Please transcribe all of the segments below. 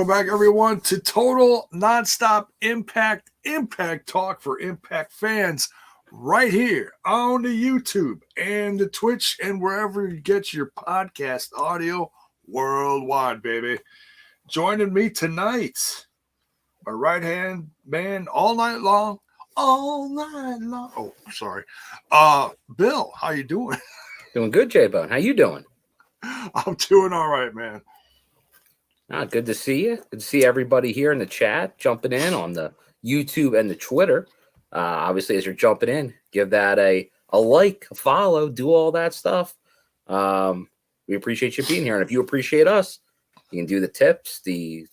Welcome back, everyone, to Total Nonstop Impact Talk for Impact fans right here on the YouTube and the Twitch and wherever you get your podcast audio worldwide, baby. Joining me tonight, my right-hand man all night long. Oh, sorry. Bill, how you doing? Doing good, J-Bone. How you doing? I'm doing all right, man. Good to see you. Good to see everybody here in the chat, jumping in on the YouTube and the Twitter. Obviously, as you're jumping in, give that a like, a follow, do all that stuff. We appreciate you being here. And if you appreciate us, you can do the tips, the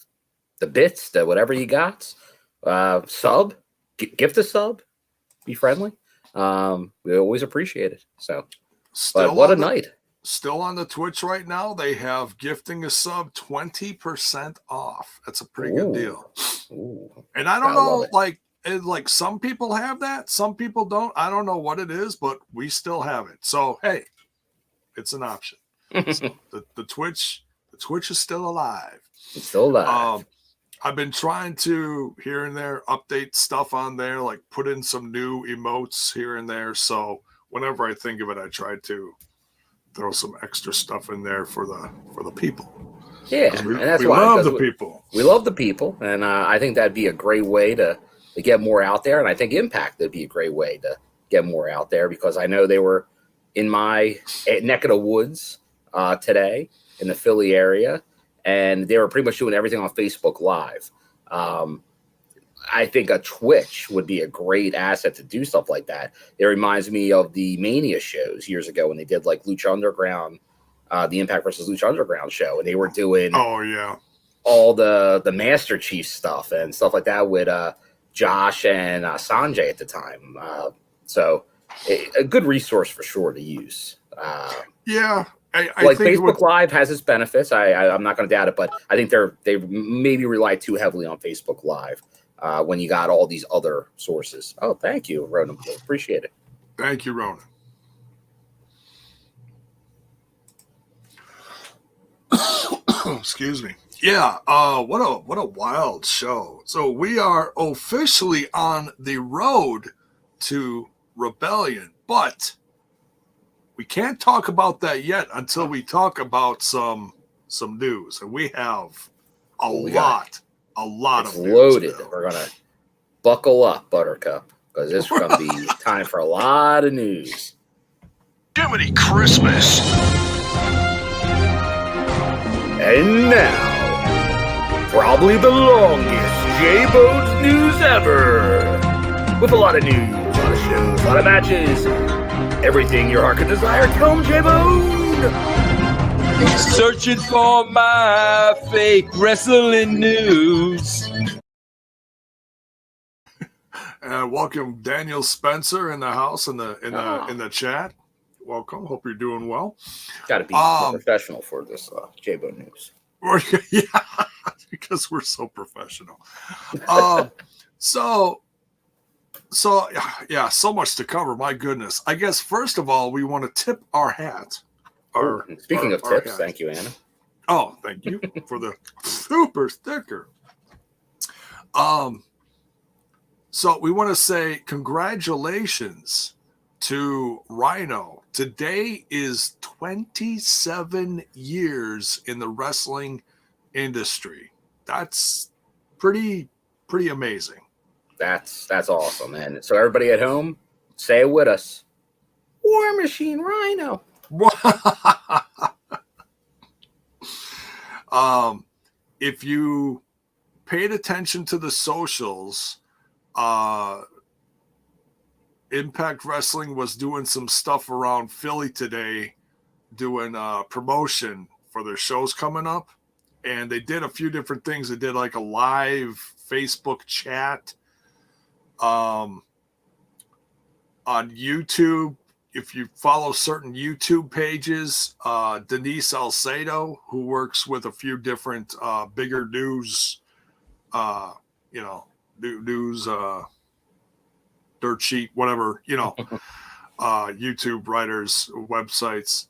bits, the whatever you got. Sub, gift a sub, be friendly. We always appreciate it. So, but what a night. Still on the Twitch right now, they have gifting a sub 20% off. That's a pretty good deal. Ooh. And I don't know, like some people have that, some people don't. I don't know what it is, but we still have it. So hey, it's an option. So the Twitch is still alive. It's still alive. I've been trying to here and there update stuff on there, like put in some new emotes here and there. So whenever I think of it, I try to throw some extra stuff in there for the people. Yeah, we and we love the people. We love the people, and I think that'd be a great way to get more out there. And I think Impact would be a great way to get more out there because I know they were in my neck of the woods today in the Philly area, and they were pretty much doing everything on Facebook Live. I think a Twitch would be a great asset to do stuff like that. It reminds me of the Mania shows years ago when they did like Lucha Underground, the Impact versus Lucha Underground show, and they were doing all the Master Chief stuff and stuff like that with Josh and Sanjay at the time. So a good resource for sure to use. I like think Facebook Live has its benefits. I'm not going to doubt it, but I think they maybe rely too heavily on Facebook Live. When you got all these other sources. Oh, thank you, Ronan. Appreciate it. Thank you, Ronan. Excuse me. Yeah, what a wild show. So we are officially on the road to Rebellion, but we can't talk about that yet until we talk about some news. And we have a lot it's of loaded. We're gonna buckle up, Buttercup, because this is gonna be time for a lot of news. Jiminy Christmas! And now, probably the longest J-Bone's news ever, with a lot of news, a lot of shows, a lot of matches, everything your heart could desire. Come, J-Bone! Searching for my fake wrestling news. Welcome, Daniel Spencer in the house in the chat. Welcome. Hope you're doing well. Got to be professional for this J-Bone news. Yeah, because we're so professional. So much to cover. My goodness. I guess first of all, we want to tip our hat. Speaking of tips, thank you, Anna. Oh, thank you for the super sticker. So we want to say congratulations to Rhino. Today is 27 years in the wrestling industry. That's pretty amazing. That's awesome, man. So everybody at home, say it with us. War Machine Rhino. If you paid attention to the socials, Impact Wrestling was doing some stuff around Philly today, doing promotion for their shows coming up, and they did a few different things. They did like a live Facebook chat on YouTube. If you follow certain YouTube pages, Denise Alcedo, who works with a few different bigger news, news, dirt sheet, whatever, YouTube writers, websites.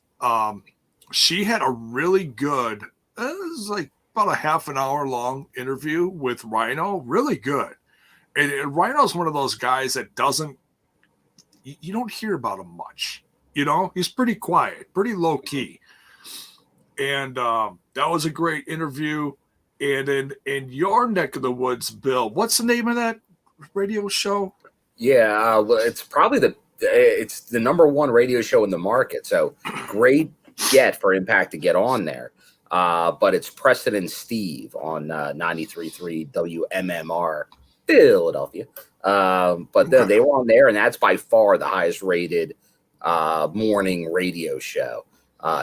She had a really good, it was like about a half an hour long interview with Rhino. Really good. And Rhino's one of those guys that you don't hear about him much. He's pretty quiet, pretty low key. And that was a great interview. And in your neck of the woods, Bill, what's the name of that radio show? Yeah, it's probably it's the number one radio show in the market. So great get for Impact to get on there. But it's Preston and Steve on 93.3 WMMR Philadelphia. But they were on there, and that's by far the highest rated morning radio show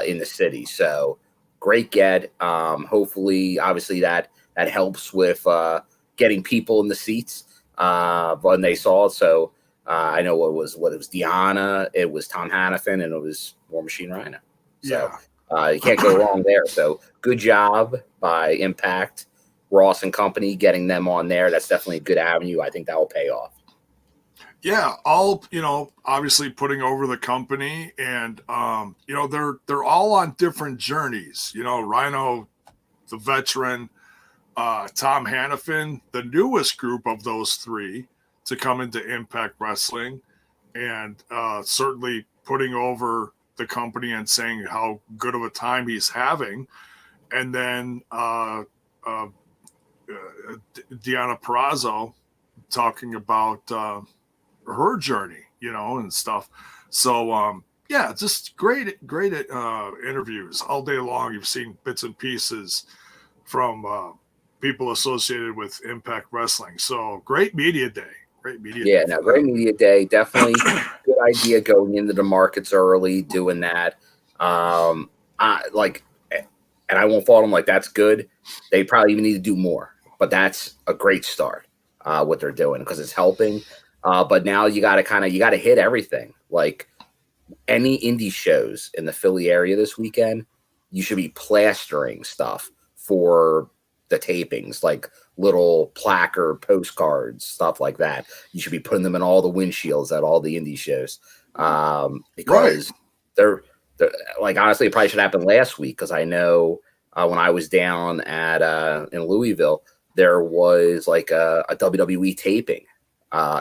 in the city. So great get. Hopefully, obviously that helps with getting people in the seats when they saw it. So I know it was Deanna, it was Tom Hannafin, and it was War Machine Rhino. So you can't go wrong there. So good job by Impact, Ross and company, getting them on there. That's definitely a good avenue. I think that will pay off. Yeah, obviously putting over the company, and they're all on different journeys. Rhino, the veteran, Tom Hannafin, the newest group of those three to come into Impact Wrestling, and certainly putting over the company and saying how good of a time he's having. And then Deanna Purrazzo talking about her journey, and stuff. So just great interviews all day long. You've seen bits and pieces from people associated with Impact Wrestling. So great media day. Great media day. Definitely good idea going into the markets early, doing that. And I won't fault them. That's good. They probably even need to do more, but that's a great start. What they're doing, because it's helping. But now you got to hit everything. Like any indie shows in the Philly area this weekend, you should be plastering stuff for the tapings, like little placard postcards, stuff like that. You should be putting them in all the windshields at all the indie shows, because they're honestly, it probably should happen last week, because I know when I was down at in Louisville, there was like a WWE taping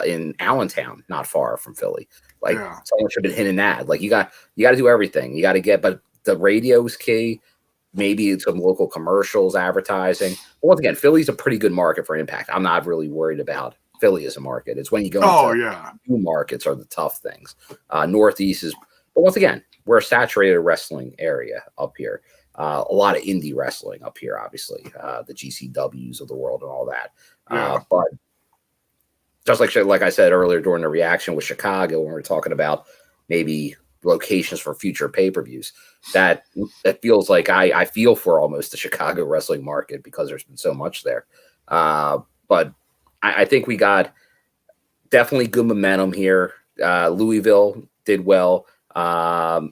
in Allentown, not far from Philly. Someone should have been hitting that. You got to do everything. You got to get, but the radio is key. Maybe some local commercials, advertising. But once again, Philly's a pretty good market for Impact. I'm not really worried about Philly as a market. It's when you go into new markets are the tough things. Northeast is, but once again, we're a saturated wrestling area up here. A lot of indie wrestling up here, obviously, the GCWs of the world and all that. But just like I said earlier during the reaction with Chicago, when we were talking about maybe locations for future pay-per-views, that feels like I feel for almost the Chicago wrestling market, because there's been so much there. But I think we got definitely good momentum here. Louisville did well. But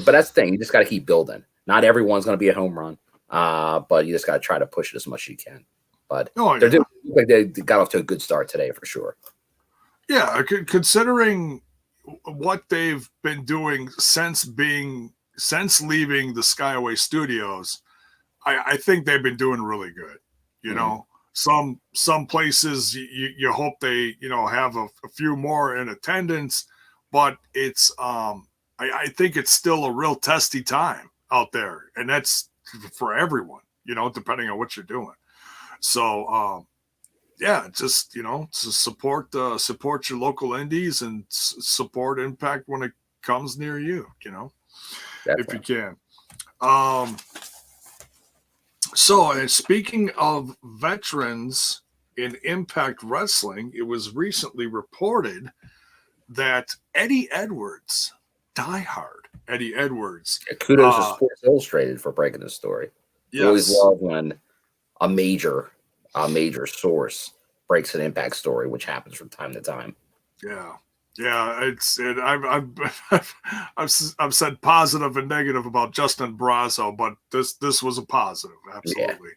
that's the thing. You just got to keep building. Not everyone's going to be a home run, but you just got to try to push it as much as you can. But they got off to a good start today for sure. Yeah, considering what they've been doing since leaving the Skyway Studios, I think they've been doing really good. Some places you hope they have a few more in attendance, but it's I think it's still a real testy time out there, and that's for everyone, depending on what you're doing. So just to support your local indies and support Impact when it comes near you, if you can. So speaking of veterans in Impact Wrestling, it was recently reported that Eddie Edwards, diehard Eddie Edwards. Kudos to Sports Illustrated for breaking this story. Yes. I always love when a major source breaks an Impact story, which happens from time to time. I've said positive and negative about Justin Barrasso, but this was a positive, absolutely.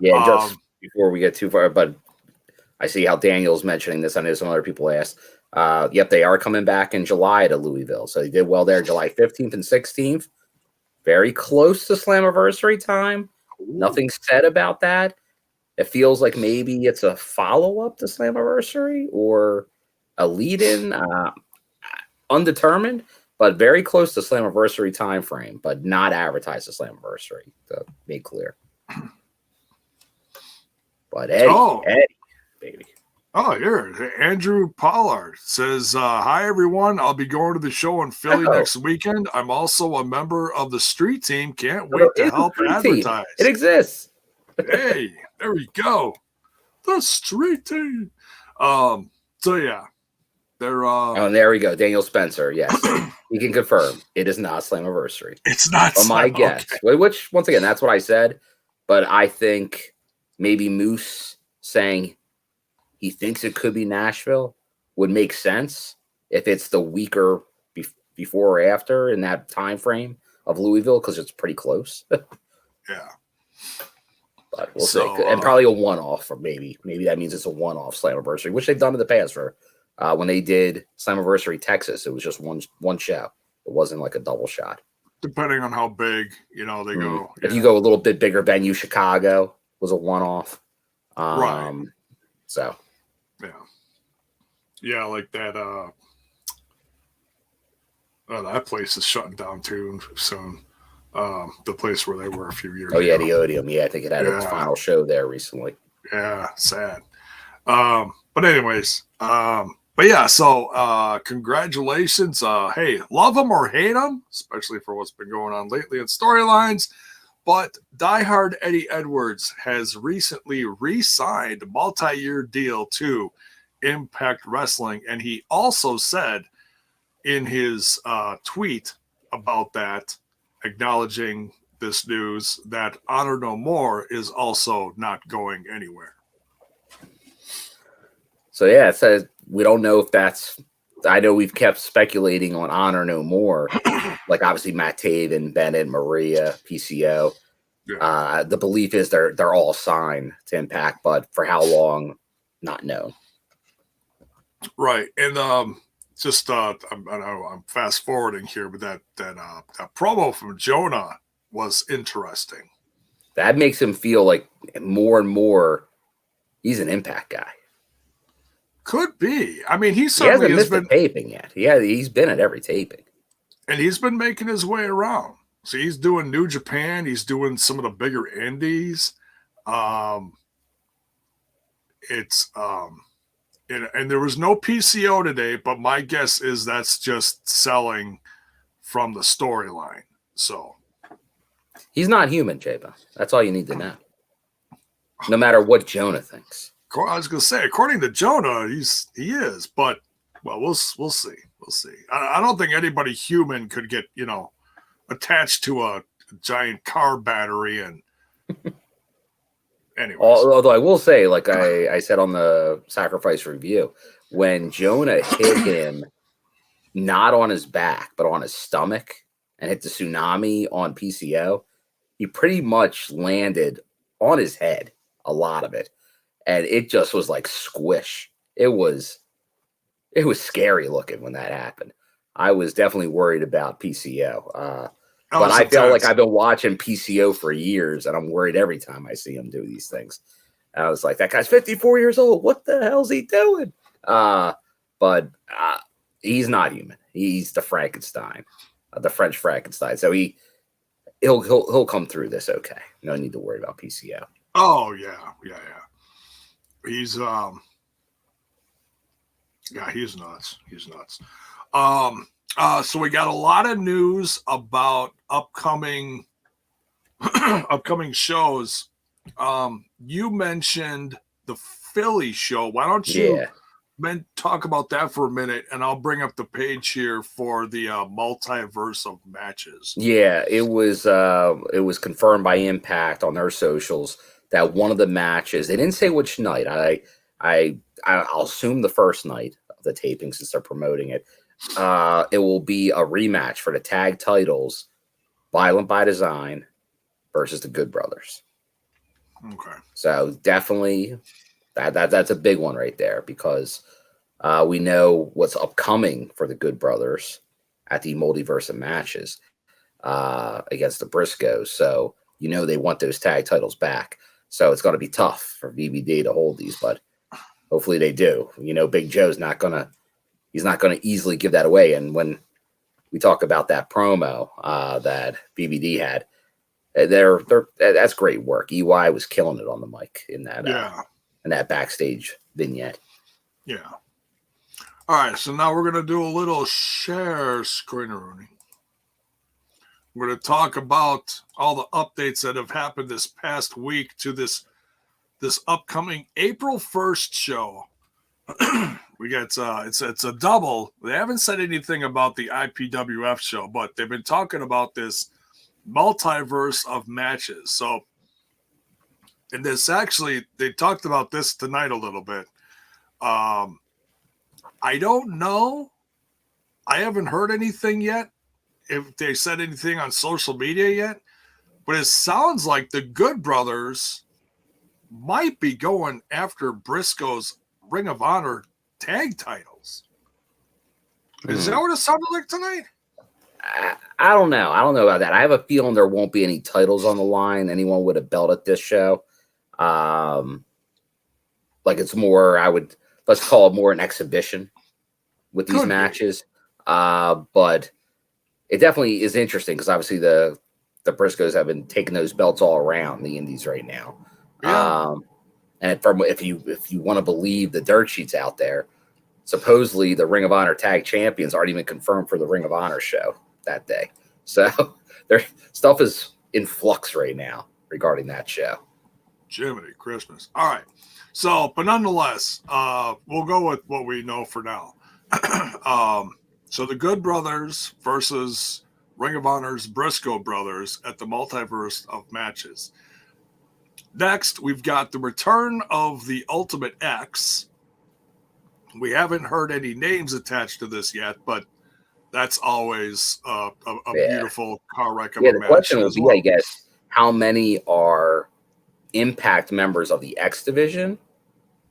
Just before we get too far, but I see how Daniel's mentioning this. I know some other people asked. They are coming back in July to Louisville, so they did well there. July 15th and 16th, very close to Slammiversary time. Nothing said about that. It feels like maybe it's a follow-up to Slammiversary or a lead-in. Undetermined, but very close to Slammiversary time frame, but not advertised as Slammiversary, to make clear. But Eddie, baby. Oh, here. Andrew Pollard says, hi, everyone. I'll be going to the show in Philly next weekend. I'm also a member of the street team. Can't wait to help advertise. It exists. Hey, there we go. The street team. So, yeah. They're oh, there we go. Daniel Spencer. Yes. He can confirm it is not Slammiversary. It's not. My guess. Okay. Which, once again, that's what I said. But I think maybe Moose saying he thinks it could be Nashville would make sense if it's the weaker before or after in that time frame of Louisville, because it's pretty close. Yeah. But we'll see. And probably a one-off, or maybe that means it's a one-off Slammiversary, which they've done in the past for when they did Slammiversary Texas. It was just one show. It wasn't like a double shot. Depending on how big, they go. If you go a little bit bigger venue, Chicago was a one-off. Right. So. Yeah, like that. That place is shutting down too soon. The place where they were a few years ago. Yeah, the Odeum. Yeah, I think it had its final show there recently. Yeah, sad. But anyways, but yeah, so congratulations. Hey, love them or hate them, especially for what's been going on lately in storylines. But diehard Eddie Edwards has recently re-signed a multi-year deal to Impact Wrestling, and he also said in his tweet about that, acknowledging this news, that Honor No More is also not going anywhere. So yeah, it says we don't know if that's. I know we've kept speculating on Honor No More, like obviously Matt Taven, Bennett, Maria, PCO. Yeah. The belief is they're all signed to Impact, but for how long, not known. Right, and just I'm fast forwarding here, but that promo from Jonah was interesting. That makes him feel like more and more he's an Impact guy. Could be. I mean, he certainly hasn't missed a taping yet. Yeah, he's been at every taping, and he's been making his way around. So he's doing New Japan. He's doing some of the bigger indies. And there was no PCO today, but my guess is that's just selling from the storyline. So he's not human, Jaba. That's all you need to know. No matter what Jonah thinks. I was going to say, according to Jonah, he is, but well, we'll see. We'll see. I don't think anybody human could get attached to a giant car battery and. Anyways. Although I will say, like I said on the Sacrifice review, when Jonah hit him not on his back but on his stomach and hit the tsunami on PCO, he pretty much landed on his head, a lot of it. And it just was like squish. It was scary looking when that happened. I was definitely worried about PCO. But I feel like I've been watching PCO for years, and I'm worried every time I see him do these things. And I was like, that guy's 54 years old. What the hell's he doing? But he's not human. He's the Frankenstein, the French Frankenstein. So he'll come through this okay. No need to worry about PCO. Oh yeah. He's he's nuts. He's nuts. So we got a lot of news about upcoming shows. You mentioned the Philly show. Why don't you talk about that for a minute, and I'll bring up the page here for the multiverse of matches. Yeah, it was confirmed by Impact on their socials that one of the matches, they didn't say which night. I'll assume the first night of the taping since they're promoting it. It will be a rematch for the tag titles, Violent by Design versus the Good Brothers. Okay. So definitely that's a big one right there, because we know what's upcoming for the Good Brothers at the Multiverse of Matches against the Briscoes. So they want those tag titles back. So it's going to be tough for VBD to hold these, but hopefully they do. Big Joe's not going to easily give that away. And when we talk about that promo that VBD had, that's great work. EY was killing it on the mic in that backstage vignette. Yeah. All right, so now we're going to do a little share screenerooning. We're going to talk about all the updates that have happened this past week to this upcoming April 1st show. We got it's a double. They haven't said anything about the IPWF show, but they've been talking about this multiverse of matches. So, and this actually, they talked about this tonight a little bit. I don't know. I haven't heard anything yet, if they said anything on social media yet, but it sounds like the Good Brothers might be going after Briscoe's Ring of Honor tag titles. Is that what it sounded like tonight? I don't know. I don't know about that. I have a feeling there won't be any titles on the line. Anyone with a belt at this show. Like it's more, let's call it more an exhibition with these matches. But it definitely is interesting because obviously the Briscoes have been taking those belts all around the indies right now. Yeah. And if you want to believe the dirt sheets out there, supposedly the Ring of Honor tag champions aren't even confirmed for the Ring of Honor show that day. So their stuff is in flux right now regarding that show. Jiminy Christmas. All right. So, but nonetheless, we'll go with what we know for now. So the Good Brothers versus Ring of Honor's Briscoe Brothers at the multiverse of matches. Next, we've got the return of the Ultimate X. We haven't heard any names attached to this yet, but that's always a beautiful car wreck of a match. The question will be, I guess, how many are Impact members of the X division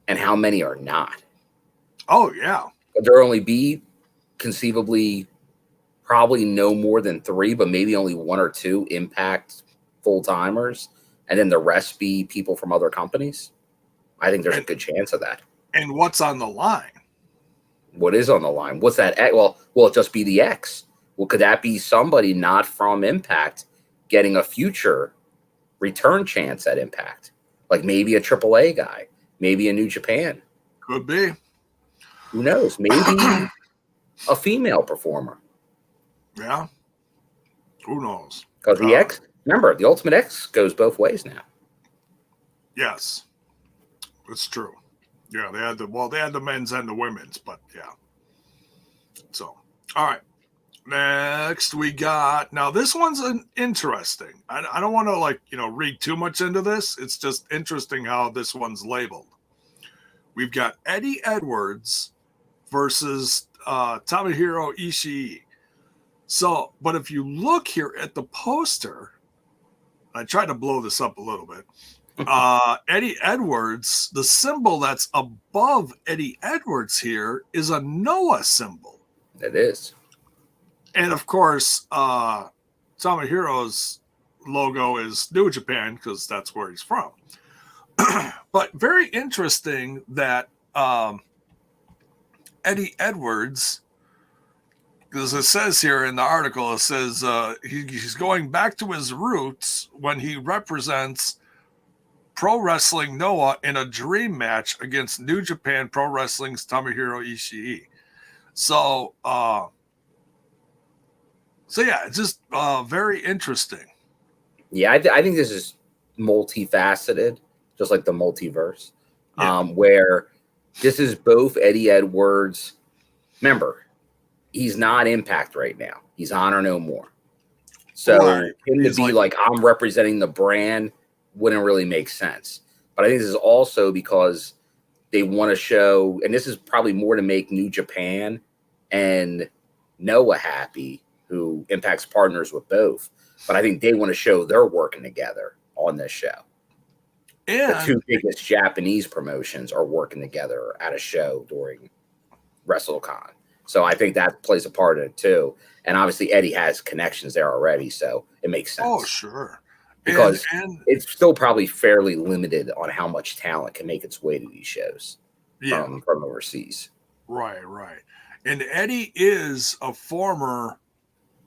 and how many are not? Oh, yeah. Could there only be conceivably probably no more than 3, but maybe only 1 or 2 Impact full-timers, and then the rest be people from other companies? I think there's a good chance of that. And what's on the line? What is on the line? What's that? Well, will it just be the X? Well, could that be somebody not from Impact getting a future return chance at Impact? Like maybe a AAA guy, maybe a New Japan. Could be. Who knows? Maybe a female performer. Yeah. Who knows? Because the X, remember, the Ultimate X goes both ways now. Yes. It's true. Yeah, they had the men's and the women's, but yeah. So, all right. Next, we got, now this one's interesting. I don't want to read too much into this. It's just interesting how this one's labeled. We've got Eddie Edwards versus Tomohiro Ishii. So, but if you look here at the poster, I tried to blow this up a little bit. Eddie Edwards, the symbol that's above Eddie Edwards here is a Noah symbol. It is. And of course, Tomohiro's logo is New Japan because that's where he's from. But very interesting that Eddie Edwards, because it says here in the article, it says he's going back to his roots when he represents Pro Wrestling Noah in a dream match against New Japan Pro Wrestling's Tomohiro Ishii. So yeah, it's just very interesting. Yeah, I think this is multifaceted, just like the multiverse, where this is both Eddie Edwards. Remember, he's not Impact right now. He's Honor No More. So him to be like, I'm representing the brand wouldn't really make sense. But I think this is also because they want to show, and this is probably more to make New Japan and Noah happy, who Impact's partners with both. But I think they want to show they're working together on this show. Yeah. The 2 biggest Japanese promotions are working together at a show during WrestleCon. So I think that plays a part in it too. And obviously Eddie has connections there already, so it makes sense. Oh, sure. because and it's still probably fairly limited on how much talent can make its way to these shows from overseas. Right. And Eddie is a former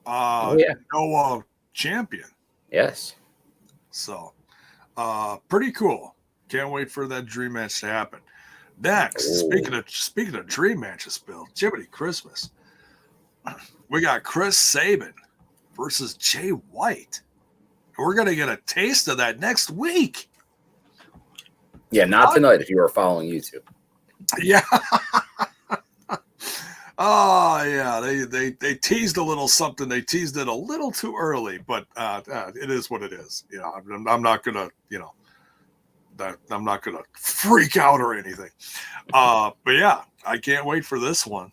Noah champion. Yes. So pretty cool. Can't wait for that dream match to happen. Next, speaking of dream matches, Bill, Jiminy Christmas. We got Chris Sabin versus Jay White. We're going to get a taste of that next week. Yeah, not tonight if you were following YouTube. Yeah. Oh, yeah. They teased a little something. They teased it a little too early, but it is what it is. You know, I'm not going to, I'm not going to freak out or anything. But yeah, I can't wait for this one.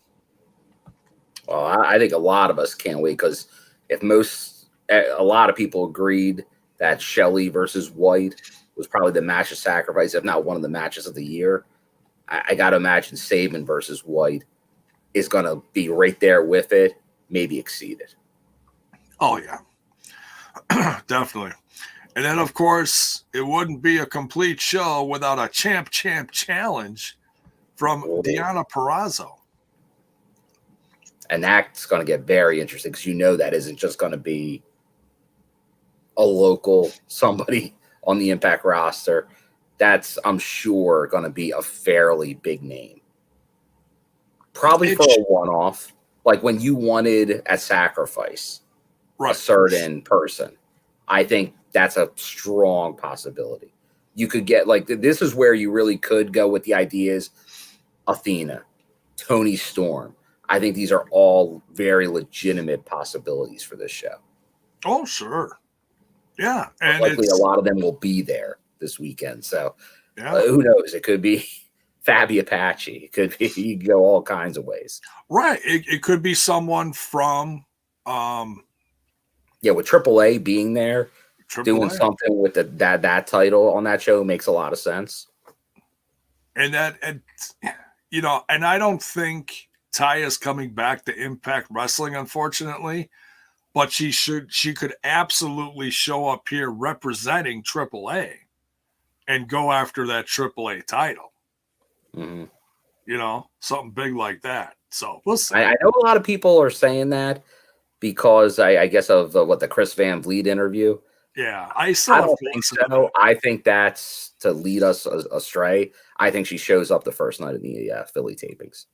Well, I think a lot of us can't wait because if a lot of people agreed that Shelley versus White was probably the match of sacrifice, if not one of the matches of the year. I got to imagine Sabin versus White is going to be right there with it, maybe exceed it. Oh, yeah. Definitely. And then, of course, it wouldn't be a complete show without a champ challenge from Deonna Purrazzo. And that's going to get very interesting because that isn't just going to be a local somebody on the Impact roster. That's, I'm sure, going to be a fairly big name. Probably for a one-off, like when you wanted at Sacrifice a certain person. I think that's a strong possibility. You could get, this is where you really could go with the ideas. Athena, Tony Storm. I think these are all very legitimate possibilities for this show. Oh, sure. Yeah. And likely a lot of them will be there this weekend. So who knows? It could be Fabi Apache. It could be, you can go all kinds of ways. Right. It could be someone from with AAA being there, doing something with that title on that show makes a lot of sense. And and I don't think Taya's coming back to Impact Wrestling, unfortunately, but she could absolutely show up here representing AAA and go after that AAA title. Mm-hmm. Something big like that. So we'll see. I know a lot of people are saying that because I guess of the Chris Van Vliet interview. Yeah, I don't think so. I think that's to lead us astray. I think she shows up the first night of the Philly tapings.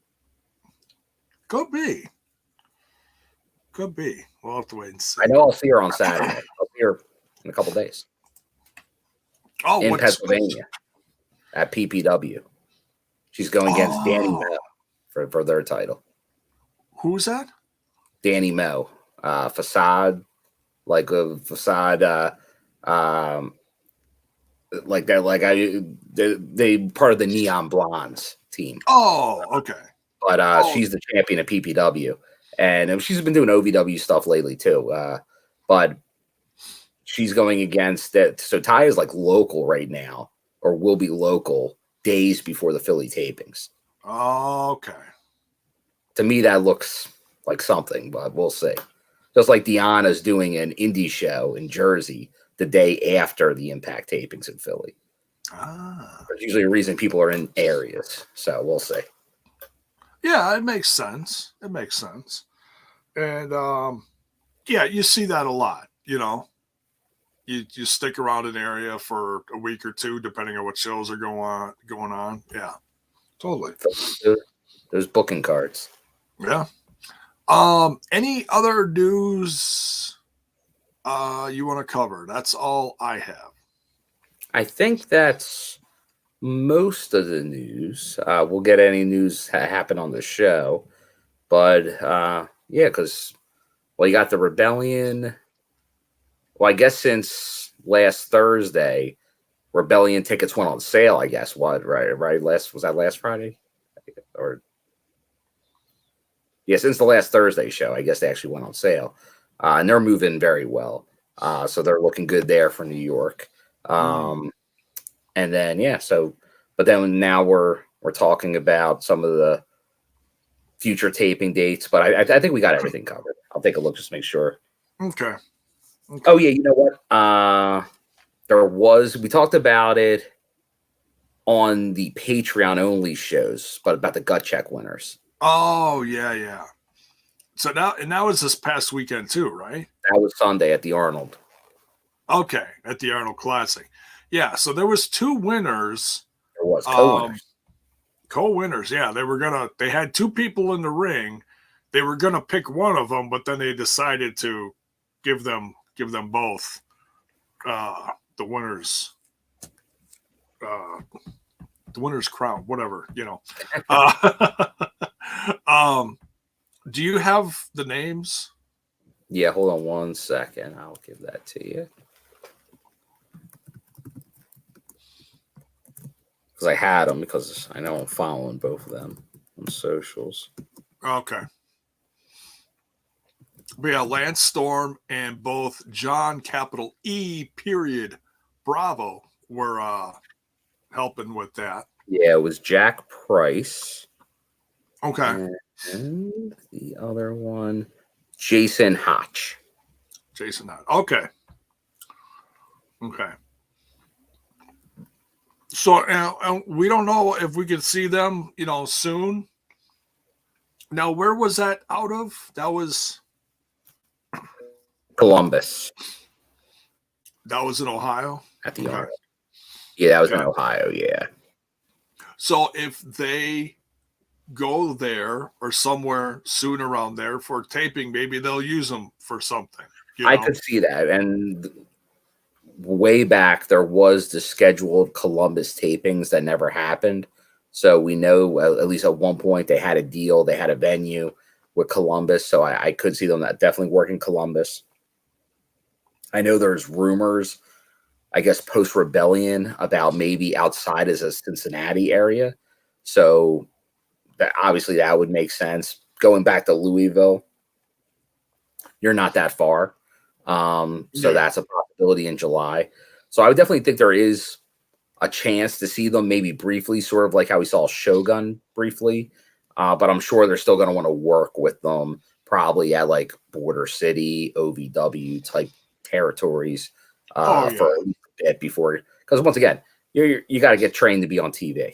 Could be. We'll have to wait and see. I know I'll see her on Saturday. I'll see her in a couple days. Oh, in Pennsylvania at PPW. She's going against Danny Moe for their title. Who's that? Danny Moe. Facade. Like a facade. They part of the Neon Blondes team. Oh, okay. But she's the champion of PPW. And she's been doing OVW stuff lately, too. But she's going against it. So Ty is local right now, or will be local days before the Philly tapings. Oh, okay. To me, that looks like something, but we'll see. Just like Deanna's doing an indie show in Jersey the day after the Impact tapings in Philly. There's usually a reason people are in areas. So we'll see. Yeah, it makes sense. And you see that a lot, You stick around an area for a week or two, depending on what shows are going on. Yeah, totally. Those booking cards. Yeah. Any other news you want to cover? That's all I have. I think that's most of the news. We'll get any news happen on the show. But, because, you got the Rebellion. Well, I guess since last Thursday, Rebellion tickets went on sale, I guess. Right? Was that last Friday? Since the last Thursday show, I guess they actually went on sale. And they're moving very well. So they're looking good there for New York. And then, but then now we're talking about some of the future taping dates, but I think we got everything covered. I'll take a look, just make sure. Okay. Oh, yeah, you know what? we talked about it on the Patreon only shows, but about the gut check winners. Oh, yeah. So now, and that was this past weekend too, right? That was Sunday at the Arnold. Okay, at the Arnold Classic. Yeah, so there was 2 winners. There was co-winners. Co-winners, yeah. They had 2 people in the ring. They were gonna pick one of them, but then they decided to give them both the winners crown, whatever, you know. Do you have the names? Yeah, hold on one second. I'll give that to you. Because I had them, because I know I'm following both of them on socials. Okay. But yeah, Lance Storm and both John capital E period Bravo were helping with that. Yeah, it was Jack Price. Okay. And the other one, Jason Hotch. Jason Hotch. Okay. So we don't know if we can see them, you know, soon. Now, where was that out of? That was Columbus. That was in Ohio? At the Arnold. Yeah, that was in Ohio, yeah. So if they go there or somewhere soon around there for taping, maybe they'll use them for something. I could see that. And way back, there was the scheduled Columbus tapings that never happened. So we know at least at one point they had a deal, they had a venue with Columbus. So I could see them definitely working Columbus. I know there's rumors, I guess, post-rebellion about maybe outside as a Cincinnati area. So obviously that would make sense. Going back to Louisville, you're not that far. So that's a possibility in July. So I would definitely think there is a chance to see them maybe briefly, sort of like how we saw Shogun briefly. But I'm sure they're still going to want to work with them probably at like Border City, OVW type territories for a bit before. Because once again, you got to get trained to be on TV.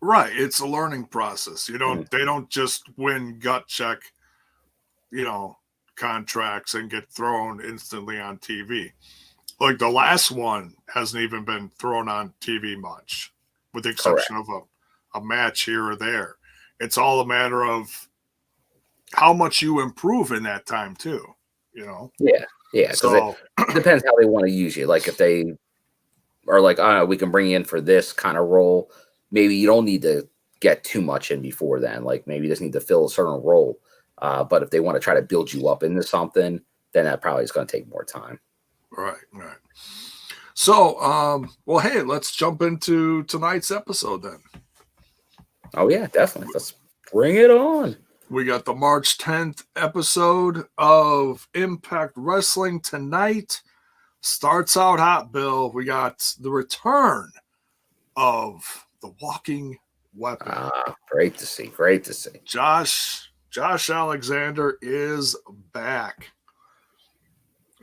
Right. It's a learning process. They don't just win gut check, contracts and get thrown instantly on TV. Like the last one hasn't even been thrown on TV much, with the exception of a match here or there. It's all a matter of how much you improve in that time too, Yeah. Because So, it depends how they want to use you. Like if they are like, we can bring you in for this kind of role. Maybe you don't need to get too much in before then. Like maybe you just need to fill a certain role. But if they want to try to build you up into something, then that probably is going to take more time. Right. So, well, hey, let's jump into tonight's episode then. Oh, yeah, definitely. Let's bring it on. We got the March 10th episode of Impact Wrestling tonight. Starts out hot, Bill. We got the return of the Walking Weapon. Great to see. Josh Alexander is back.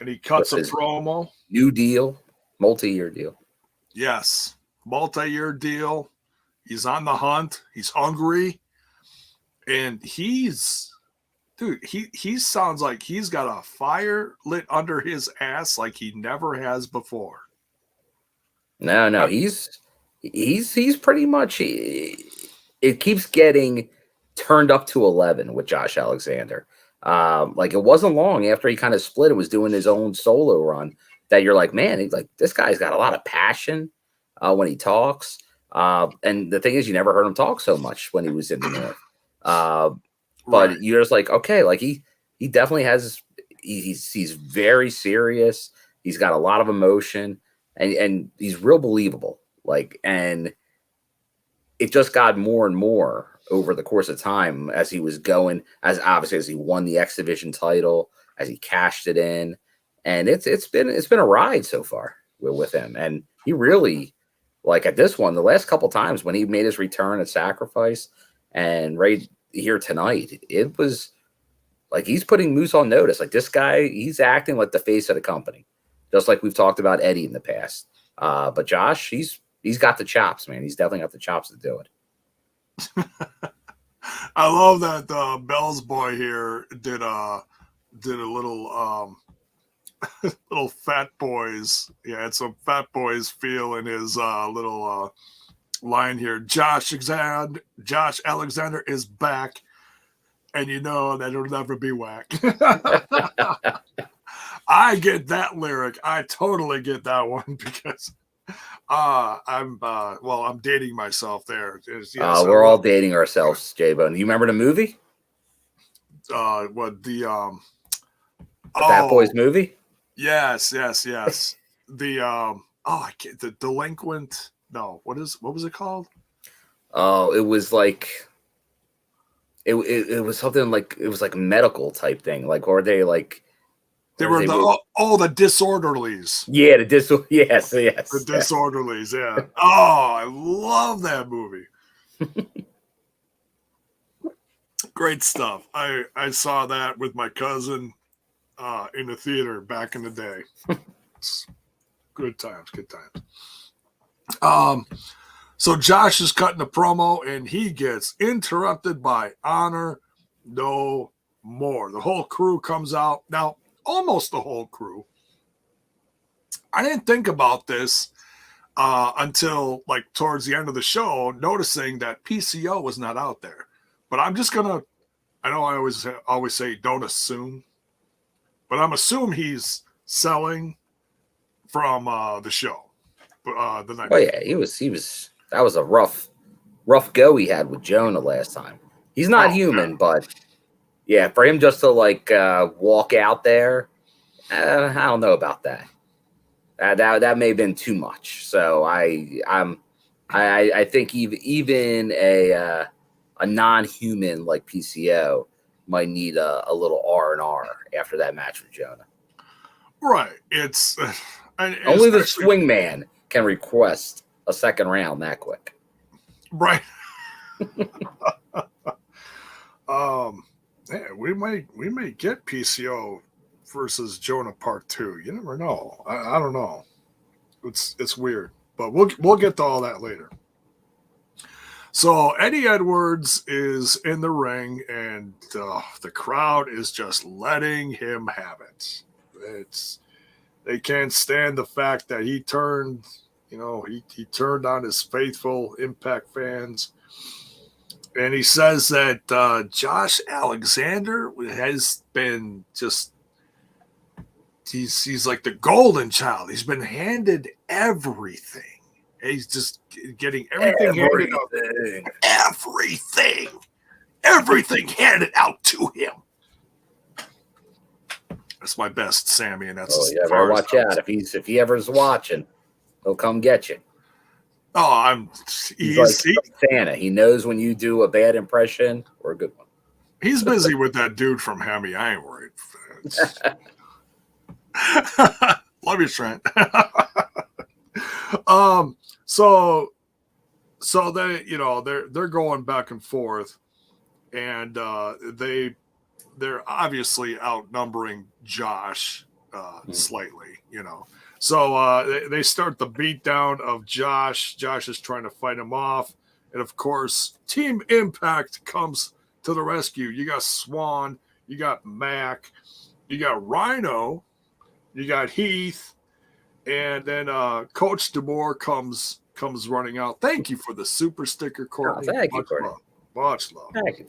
And he cuts a promo. New deal, multi-year deal. Yes, multi-year deal. He's on the hunt. He's hungry. And he sounds like he's got a fire lit under his ass like he never has before. No, he's pretty much, it keeps getting turned up to 11 with Josh Alexander. Like it wasn't long after he kind of split and was doing his own solo run that you're like, man, he's like, this guy's got a lot of passion when he talks. And the thing is, you never heard him talk so much when he was in the North. But you're just like, okay, like he definitely has, he's very serious. He's got a lot of emotion and he's real believable. Like, and it just got more and more over the course of time as he was going, as he won the X Division title, as he cashed it in, and it's been a ride so far with him. And he really, like at this one, the last couple times when he made his return at Sacrifice and right here tonight, it was like he's putting Moose on notice. Like this guy, he's acting like the face of the company. just like we've talked about Eddie in the past. But Josh, he's got the chops, man. He's definitely got the chops to do it. I love that Bell's boy here did a little little Fat Boys. Yeah, had some Fat Boys feel in his little line here. Josh Alexander is back, and you know that it'll never be whack. I get that lyric. I totally get that one because I'm dating myself there. We're all dating ourselves, J-Bone. You remember the movie? The Fat Boys movie? Yes. The delinquent. No, what was it called? Oh, it was like it was something like it was like medical type thing. Like, or they like they were the disorderlies. Yeah, yes. The disorderlies, yeah. Oh, I love that movie. Great stuff. I saw that with my cousin in the theater back in the day. Good times. So Josh is cutting a promo and he gets interrupted by Honor No More. The whole crew comes out. Now, almost the whole crew. I didn't think about this until like towards the end of the show, noticing that PCO was not out there. But I'm just gonna, I know I always say don't assume, but I'm assuming he's selling from the show. The night. Oh yeah, he was. That was a rough go he had with Jonah last time. He's not human, but yeah, for him just to like walk out there, I don't know about that. That may have been too much. So I think even a non-human like PCO might need a little R&R after that match with Jonah. Right. It's only the swing man can request a second round that quick. Right. Yeah, we may get PCO versus Jonah Part 2. You never know. I don't know. It's weird, but we'll get to all that later. So Eddie Edwards is in the ring, and the crowd is just letting him have it. They can't stand the fact that he turned. He turned on his faithful Impact fans, and he says that Josh Alexander has been just he's like the golden child. He's been handed everything. He's just getting everything handed out. Everything handed out to him. That's my best, Sammy, and that's better watch out if he ever is watching. He'll come get you. Oh, he's like Santa. He knows when you do a bad impression or a good one. He's busy with that dude from Hemi. I ain't worried. Love you, Trent. So they, they're going back and forth, and they're obviously outnumbering Josh slightly, So they start the beatdown of Josh. Josh is trying to fight him off. And, of course, Team Impact comes to the rescue. You got Swan. You got Mack. You got Rhino. You got Heath. And then Coach DeMoore comes running out. Thank you for the super sticker, Courtney. Thank you, Courtney. Much love. Thank you.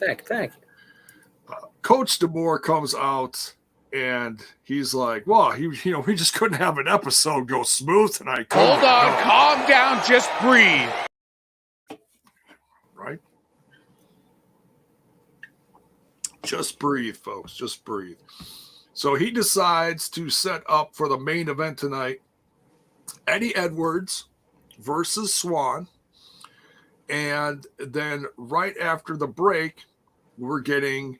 Coach DeMoore comes out. And he's like, well, we just couldn't have an episode go smooth tonight. Hold on, calm down, just breathe. Right? Just breathe, folks. Just breathe. So he decides to set up for the main event tonight. Eddie Edwards versus Swan. And then right after the break, we're getting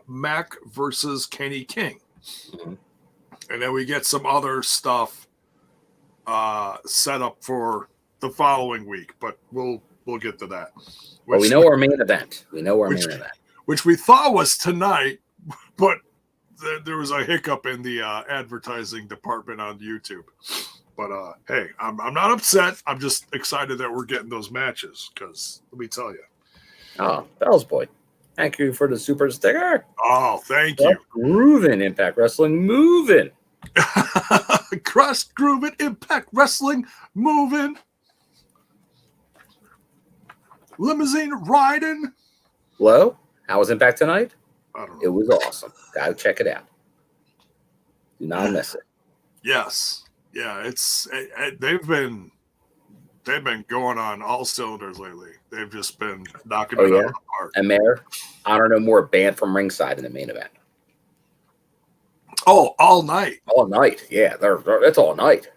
Mack versus Kenny King. And then we get some other stuff set up for the following week, but we'll get to that. We know our main event. Which we thought was tonight, but there was a hiccup in the advertising department on YouTube. But hey, I'm not upset. I'm just excited that we're getting those matches because let me tell you. Oh, Bell's boy. Thank you for the super sticker. Oh, thank you. Groovin' Impact Wrestling moving. Cross grooving Impact Wrestling moving. Limousine riding. Hello? How was Impact tonight? I don't know. It was awesome. Gotta check it out. Do not miss it. Yes. Yeah, they've been going on all cylinders lately. They've just been knocking it out of the park. And Mayor, Honor No More banned from ringside in the main event. Oh, all night. All night. Yeah, it's all night.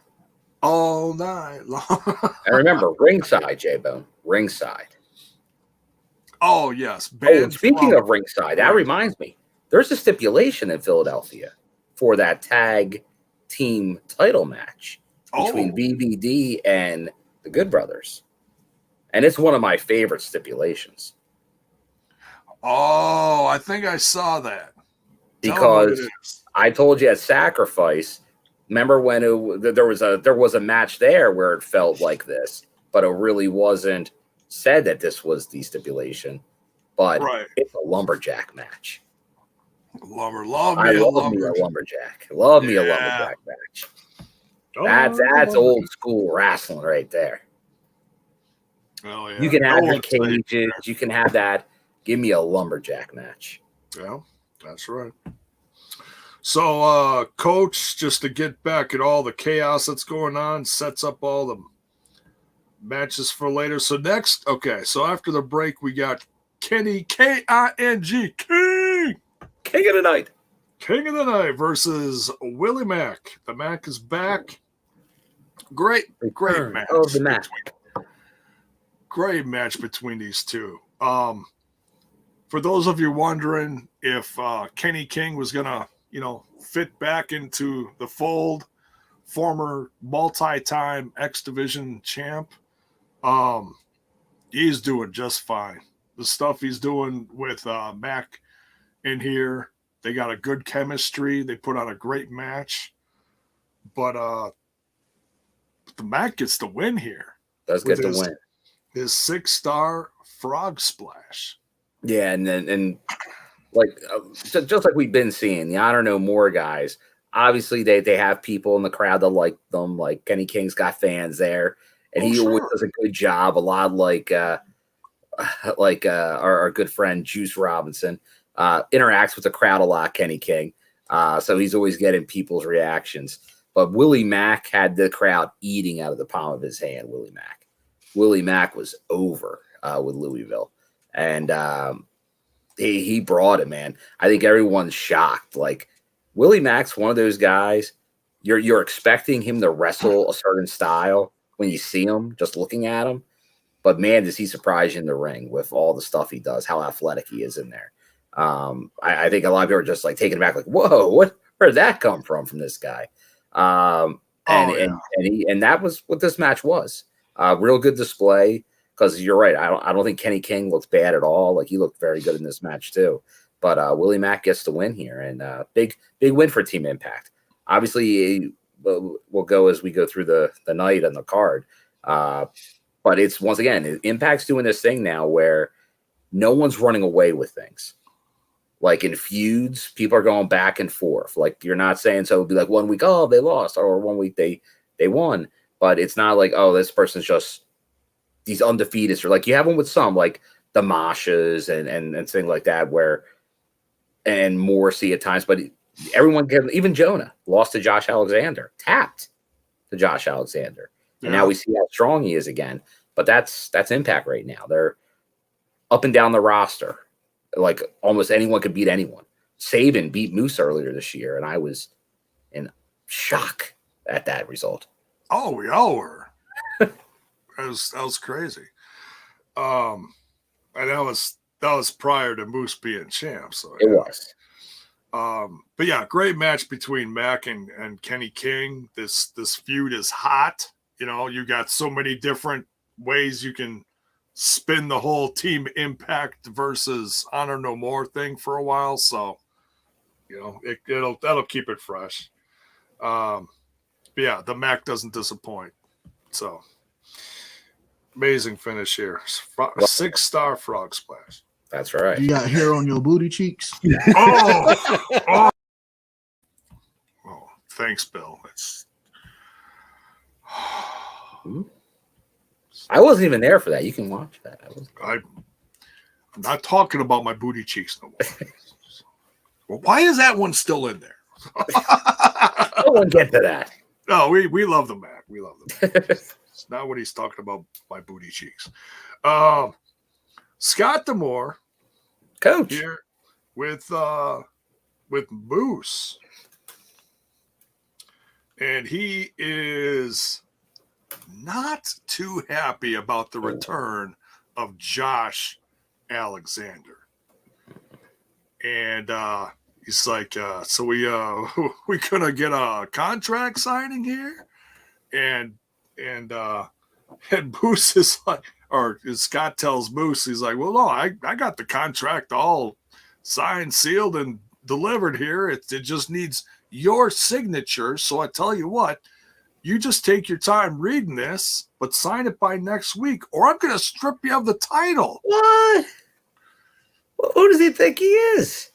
All night long. And remember, ringside, J-Bone. Ringside. Oh, yes. And speaking of ringside, that reminds me. There's a stipulation in Philadelphia for that tag team title match between BBD and the Good Brothers. And it's one of my favorite stipulations. Oh, I think I saw that. Because I told you at Sacrifice, remember when there was a match there where it felt like this, but it really wasn't said that this was the stipulation. But it's a lumberjack match. Love me a lumberjack. Love me a lumberjack match. That's old school wrestling right there. Oh, yeah. You can have your cages. You can have that. Give me a lumberjack match. Yeah, that's right. So, Coach, just to get back at all the chaos that's going on, sets up all the matches for later. So next, so after the break, we got Kenny, K-I-N-G, King of the Night. King of the Night versus Willie Mack. The Mack is back. Great match. Oh, the Mack. Great match between these two. For those of you wondering if Kenny King was going to, fit back into the fold, former multi-time X Division champ, he's doing just fine. The stuff he's doing with Mack in here, they got a good chemistry. They put on a great match. But the Mack gets the win here. Does get the win. His 6-star frog splash. Yeah, and like just like we've been seeing, the Honor No More guys, obviously they have people in the crowd that like them. Like Kenny King's got fans there, and he always does a good job. A lot like our good friend Juice Robinson interacts with the crowd a lot. Kenny King, so he's always getting people's reactions. But Willie Mack had the crowd eating out of the palm of his hand. Willie Mack was over with Louisville, and he brought it, man. I think everyone's shocked. Like Willie Mack's one of those guys. You're expecting him to wrestle a certain style when you see him, just looking at him. But man, does he surprise you in the ring with all the stuff he does, how athletic he is in there. I think a lot of people are just like taken aback, like, whoa, where did that come from this guy? And that was what this match was. Real good display, because you're right. I don't think Kenny King looks bad at all. Like he looked very good in this match too. But Willie Mack gets the win here, and big win for Team Impact. Obviously, we'll go as we go through the night and the card. But it's once again, Impact's doing this thing now where no one's running away with things. Like in feuds, people are going back and forth. Like you're not saying so. It'll be like 1 week, oh, they lost, or 1 week they won. But it's not like, oh, this person's just these undefeated. Or like you have them with some, like the Mashas and things like that, where and Morrissey at times. But everyone, even Jonah, lost to Josh Alexander, tapped to Josh Alexander. And now we see how strong he is again. But that's Impact right now. They're up and down the roster. Like almost anyone could beat anyone. Saban beat Moose earlier this year, and I was in shock at that result. Oh, we all were. that was crazy. And that was prior to Moose being champ. So it was. But yeah, great match between Mack and Kenny King. This feud is hot. You got so many different ways you can spin the whole Team Impact versus Honor No More thing for a while. So You know, that'll keep it fresh. But yeah, the Mack doesn't disappoint. So amazing finish here. 6-star frog splash. That's right. You got hair on your booty cheeks. Oh, thanks, Bill. I wasn't even there for that. You can watch that. I'm not talking about my booty cheeks no more. Well, why is that one still in there? We'll get to that. No, we love the Mack. We love the Mack. It's not what he's talking about, my booty cheeks. Scott D'Amore, Coach here with Moose, and he is not too happy about the return of Josh Alexander, and he's like, so we gonna get a contract signing here, and Moose is like, or Scott tells Moose, he's like, well, no, I got the contract all signed, sealed, and delivered here. It just needs your signature. So I tell you what, you just take your time reading this, but sign it by next week, or I'm going to strip you of the title. What? Well, who does he think he is?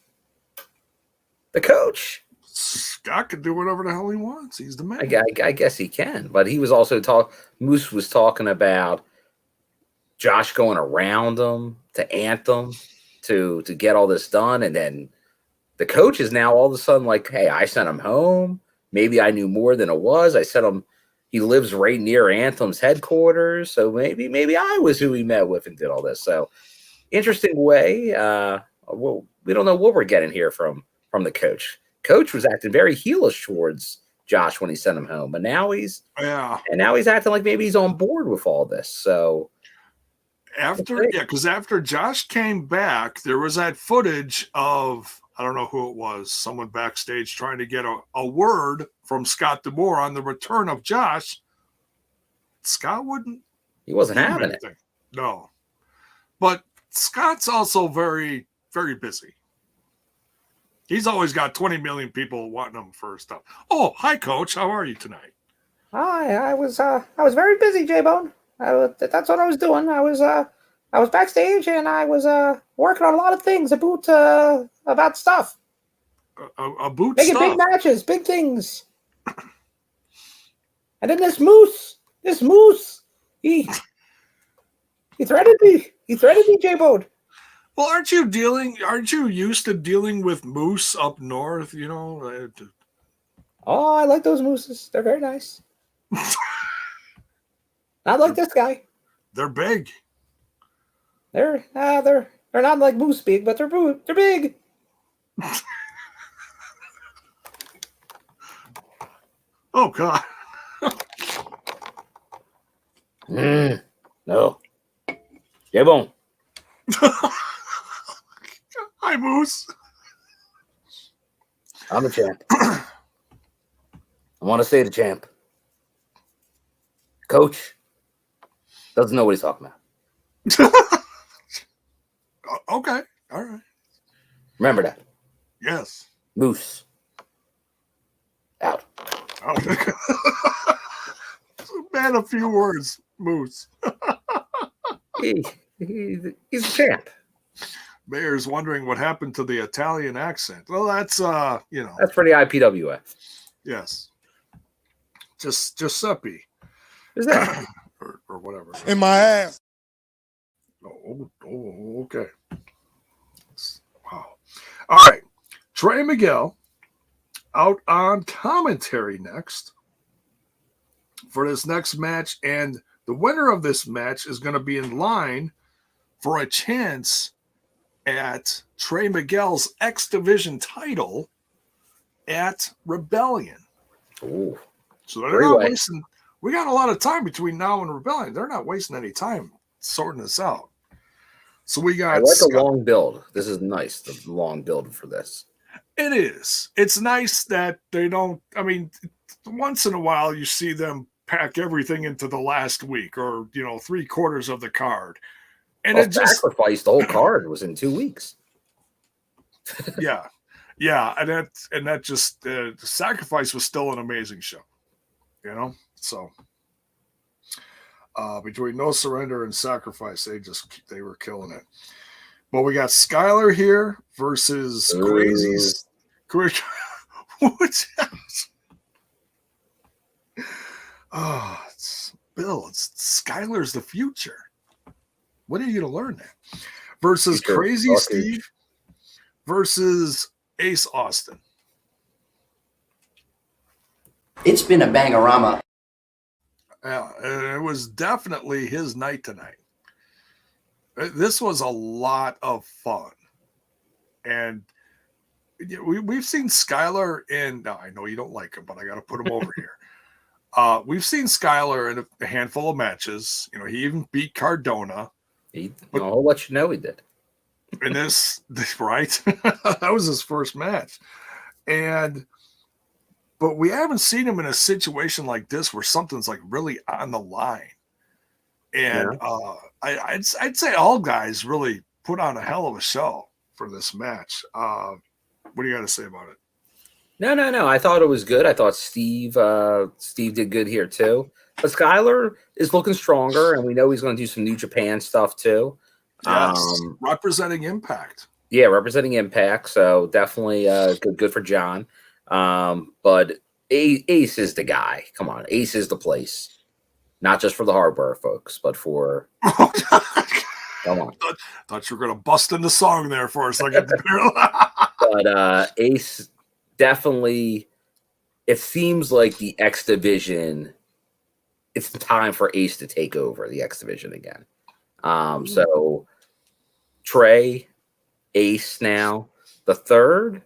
The coach? Scott can do whatever the hell he wants. He's the man. I guess he can, but he was also Moose was talking about Josh going around him to Anthem to get all this done, and then the coach is now all of a sudden like, hey, I sent him home. Maybe I knew more than it was. I sent him. He lives right near Anthem's headquarters, so maybe I was who he met with and did all this. So interesting way. Well, we don't know what we're getting here from the coach. Coach was acting very heelish towards Josh when he sent him home, but now he's acting like maybe he's on board with all this. So because after Josh came back, there was that footage of, I don't know who it was, someone backstage trying to get a word from Scott D'Amore on the return of Josh. Scott wouldn't. He wasn't having it. No, but Scott's also very, very busy. He's always got 20 million people wanting him for stuff. Oh, hi, Coach. How are you tonight? Hi, I was very busy, J-Bone. That's what I was doing. I was backstage and I was working on a lot of things about stuff. Making big matches, big things. And then this moose, he threatened me. He threatened me, J-Bone. Well, aren't you used to dealing with moose up north, you know? Oh, I like those mooses. They're very nice. Not like this guy. They're big. They're not like moose big, but they're big. Oh God. No. J-Bone. Hi, Moose. I'm the champ. I want to say the champ. Coach doesn't know what he's talking about. Okay. All right. Remember that. Yes. Moose. Out. Oh. Man, a few words, Moose. He's a champ. Mayor's wondering what happened to the Italian accent. Well, that's That's for the IPWF. Yes. Just Giuseppe. Is that or whatever. In my ass. Oh, okay. Wow. All right. Trey Miguel out on commentary next for this next match, and the winner of this match is going to be in line for a chance at Trey Miguel's X Division title at Rebellion. Ooh. So they're not wasting. We got a lot of time between now and Rebellion. They're not wasting any time sorting this out. So we got. I like a long build. This is nice. The long build for this. It is. It's nice that they don't. I mean, once in a while you see them pack everything into the last week, or 3/4 of the card, and it just sacrificed the whole card was in 2 weeks. Yeah, Yeah, and that just the Sacrifice was still an amazing show, you know. So between No Surrender and Sacrifice, they were killing it. But we got Skyler here versus Crazy's. It's Bill. It's Skyler's the future. When are you going to learn that? Versus Crazy Steve versus Ace Austin. It's been a bangorama. Yeah, it was definitely his night tonight. This was a lot of fun. And we've seen Skyler in, now I know you don't like him, but I got to put him over here. We've seen Skyler in a handful of matches. You know, he even beat Cardona. I'll let you know he did. In this right? That was his first match. But we haven't seen him in a situation like this where something's like really on the line. And I'd say all guys really put on a hell of a show for this match. What do you got to say about it? No. I thought it was good. I thought Steve did good here too. But Skyler is looking stronger, and we know he's going to do some New Japan stuff too. Yes, representing Impact. Yeah, representing Impact. So definitely good for John. But Ace is the guy. Come on, Ace is the place. Not just for the hardware folks, but for come on. Thought you were gonna bust in the song there for a second. But Ace definitely. It seems like the X Division. It's time for Ace to take over the X Division again. So Trey, Ace now. The third,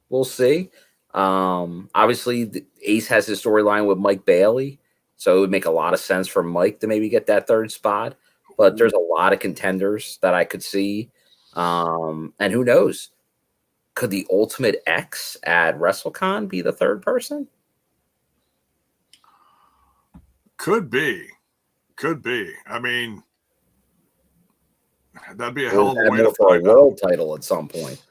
we'll see. Obviously, Ace has his storyline with Mike Bailey, so it would make a lot of sense for Mike to maybe get that third spot. But there's a lot of contenders that I could see. And who knows? Could the Ultimate X at WrestleCon be the third person? Could be. I mean, that'd be a hell of a way to for a world title at some point.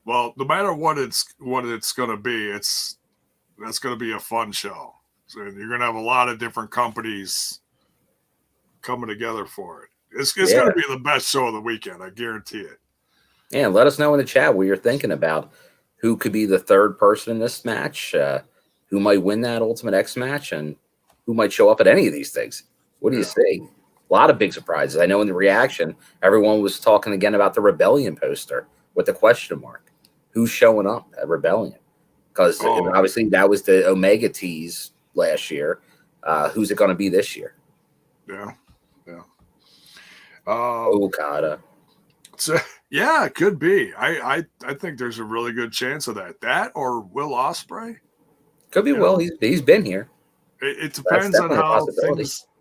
Well, no matter what it's going to be, that's going to be a fun show. So you're going to have a lot of different companies coming together for it. It's going to be the best show of the weekend. I guarantee it. Yeah, let us know in the chat what you're thinking about. Who could be the third person in this match? Who might win that Ultimate X match? And who might show up at any of these things? What do you see? A lot of big surprises. I know in the reaction, everyone was talking again about the Rebellion poster with the question mark. Who's showing up at Rebellion? Because obviously that was the Omega tease last year. Who's it going to be this year? Yeah. Okada. So, yeah, it could be. I think there's a really good chance of that. That or Will Ospreay. Could be Will. He's been here. It depends on how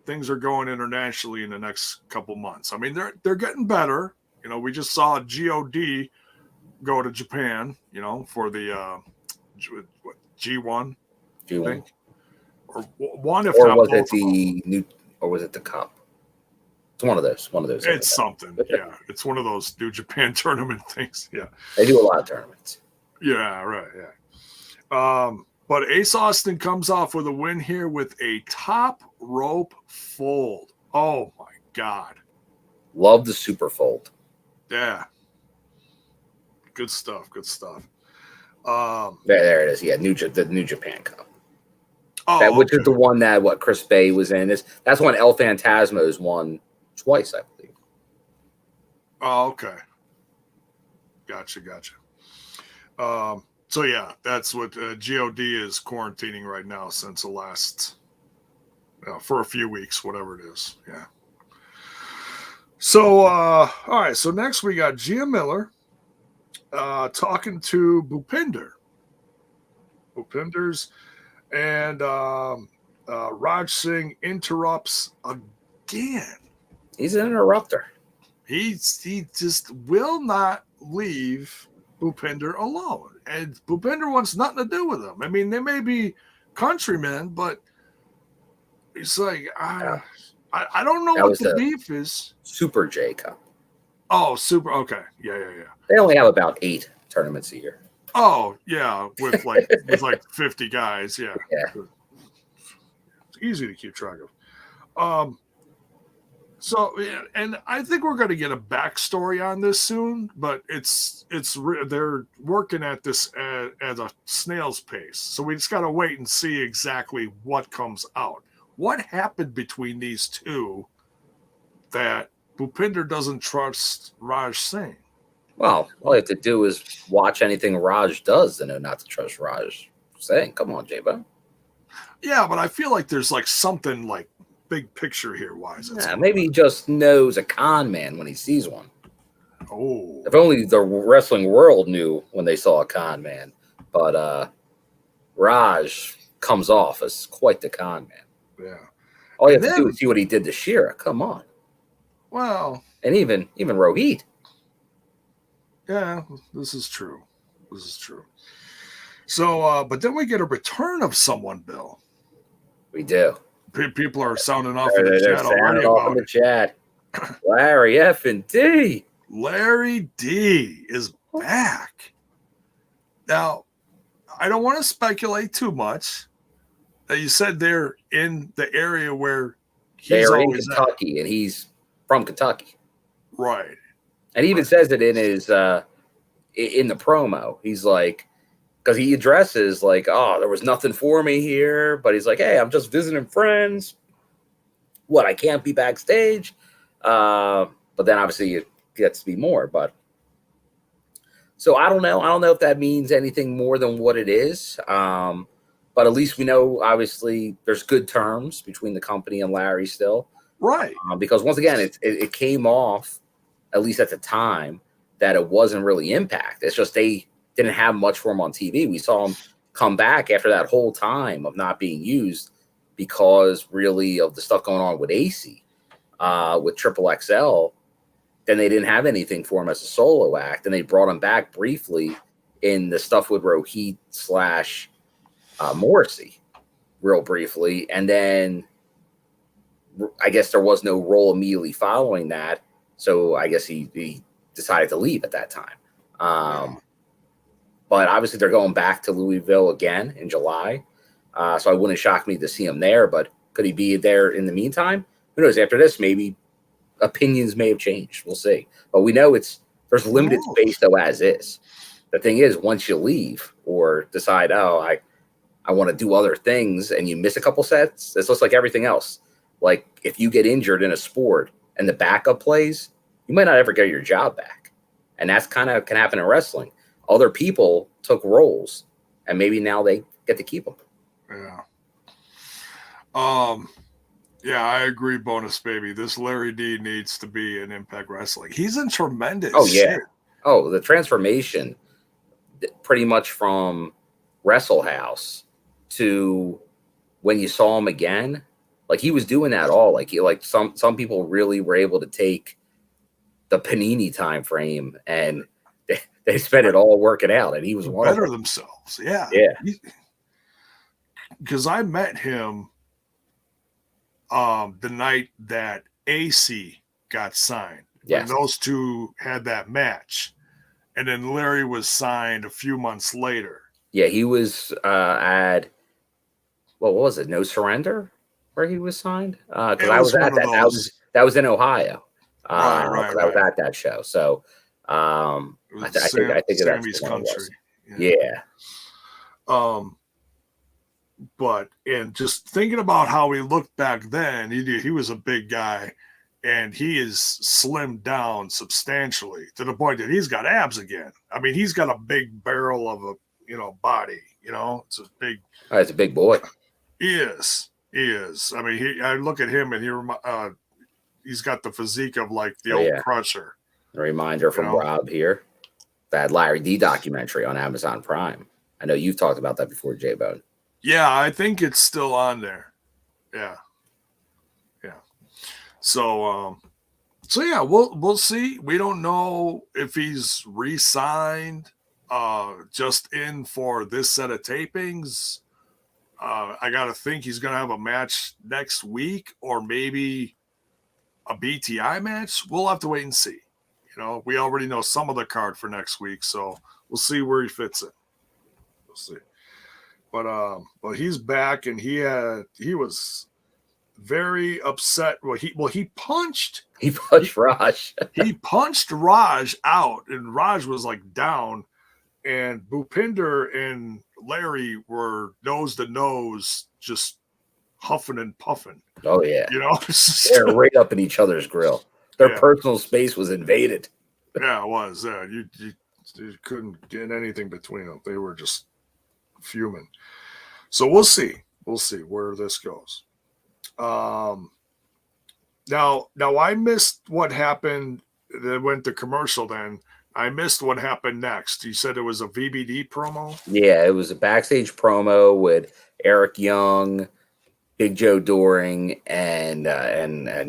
things are going internationally in the next couple months. I mean, they're getting better. You know, we just saw God go to Japan. You know, for the G1. G1. Or one, if or not was both it the new? Or was it the Cup? It's one of those. It's something. Yeah, it's one of those New Japan tournament things. Yeah, they do a lot of tournaments. Yeah, right. Yeah. But Ace Austin comes off with a win here with a top rope fold. Oh my God! Love the super fold. Yeah. Good stuff. There it is. Yeah, the New Japan Cup. Which is the one that Chris Bay was in. That's when El Phantasmo's won twice, I believe. Oh, okay. Gotcha. So yeah, that's what God is quarantining right now since the last for a few weeks, whatever it is. Yeah. So all right. So next we got Gia Miller talking to Bhupinder. And Raj Singh interrupts again. He's an interrupter. He just will not leave Bhupinder alone. And Bhupinder wants nothing to do with him. I mean, they may be countrymen, but it's like, I don't know what the beef is. Super J Cup. Oh, super. Okay. Yeah. They only have about 8 tournaments a year. Oh, yeah. With like 50 guys. Yeah. Yeah. It's easy to keep track of. So, and I think we're going to get a backstory on this soon, but they're working at this at a snail's pace. So we just got to wait and see exactly what comes out. What happened between these two that Bhupinder doesn't trust Raj Singh? Well, all you have to do is watch anything Raj does to know not to trust Raj Singh. Come on, J-Bo. Yeah, but I feel like there's like something like big picture here. Why is it? Yeah, maybe he just knows a con man when he sees one. Oh, If only the wrestling world knew when they saw a con man. But Raj comes off as quite the con man. yeah. All you have to do is see what he did to Shira. Come on. Well, And even Rohit. yeah, this is true. So, but then we get a return of someone, Bill. We do. People are sounding off in the They're chat sounding already off about in the it. chat. Larry F and D. Larry D is back. Now, I don't want to speculate too much. You said they're in the area where he's They're in always Kentucky, and he's from Kentucky. at. Right. And he even says it in his in the promo. He's like, because he addresses like, oh, there was nothing for me here, but he's like, hey, I'm just visiting friends. What, I can't be backstage? But then obviously it gets to be more. But so I don't know. I don't know if that means anything more than what it is. But at least we know, obviously, there's good terms between the company and Larry still. Right. Because once again, it came off, at least at the time, that it wasn't really Impact. It's just they didn't have much for him on TV. We saw him come back after that whole time of not being used because really of the stuff going on with AC, with Triple XL. Then they didn't have anything for him as a solo act, and they brought him back briefly in the stuff with Rohit / Morrissey, real briefly, and then I guess there was no role immediately following that, so I guess he decided to leave at that time. But obviously they're going back to Louisville again in July, so it wouldn't shock me to see him there. But could he be there in the meantime? Who knows? After this, maybe opinions may have changed. We'll see. But we know there's limited space though as is. The thing is, once you leave or decide, I want to do other things, and you miss a couple sets, it's just like everything else. Like if you get injured in a sport and the backup plays, you might not ever get your job back. And that's kind of can happen in wrestling. Other people took roles, and maybe now they get to keep them. Yeah. Yeah, I agree, Bonus Baby. This Larry D needs to be in Impact Wrestling. He's in tremendous shape. Oh, the transformation pretty much from Wrestle House to when you saw him again, like he was doing that all. Like some people really were able to take the Panini time frame and they spent it all working out, and he was one better of them. themselves. Yeah. Because I met him the night that AC got signed. Yes. When those two had that match. And then Larry was signed a few months later. Yeah, he was at what was it? No Surrender, where he was signed. Because I was at that. That was in Ohio. Right. I was at that show. So I think Sammy's country. Yeah. But and just thinking about how he looked back then, he was a big guy, and he is slimmed down substantially to the point that he's got abs again. I mean, he's got a big barrel of a body. It's a big. Oh, it's a big boy. He is. I mean, I look at him and he's got the physique of like the old Crusher. A reminder from Rob here. That Larry D documentary on Amazon Prime. I know you've talked about that before, J-Bone. Yeah, I think it's still on there. Yeah. So yeah, we'll see. We don't know if he's re-signed, just in for this set of tapings. I gotta think he's gonna have a match next week, or maybe a BTI match. We'll have to wait and see. You know, we already know some of the card for next week, so we'll see where he fits in. We'll see. But he's back, and he was very upset. He punched Raj. He punched Raj out, and Raj was like down, and Bhupinder and Larry were nose to nose, just huffing and puffing. Oh yeah, you know, they're right up in each other's grill. Their personal space was invaded. Yeah, it was. Yeah, you couldn't get anything between them. They were just fuming. So we'll see. We'll see where this goes. Now I missed what happened. That went to commercial. Then I missed what happened next. You said it was a VBD promo. Yeah, it was a backstage promo with Eric Young, Big Joe Doring, and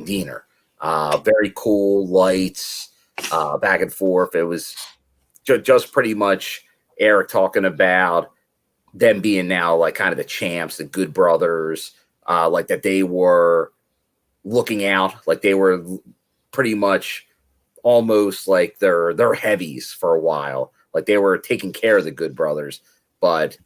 Diener. Very cool lights, back and forth. It was just pretty much Eric talking about them being now like kind of the champs, the Good Brothers, like that they were looking out, like they were pretty much almost like they're heavies for a while, like they were taking care of the Good Brothers, but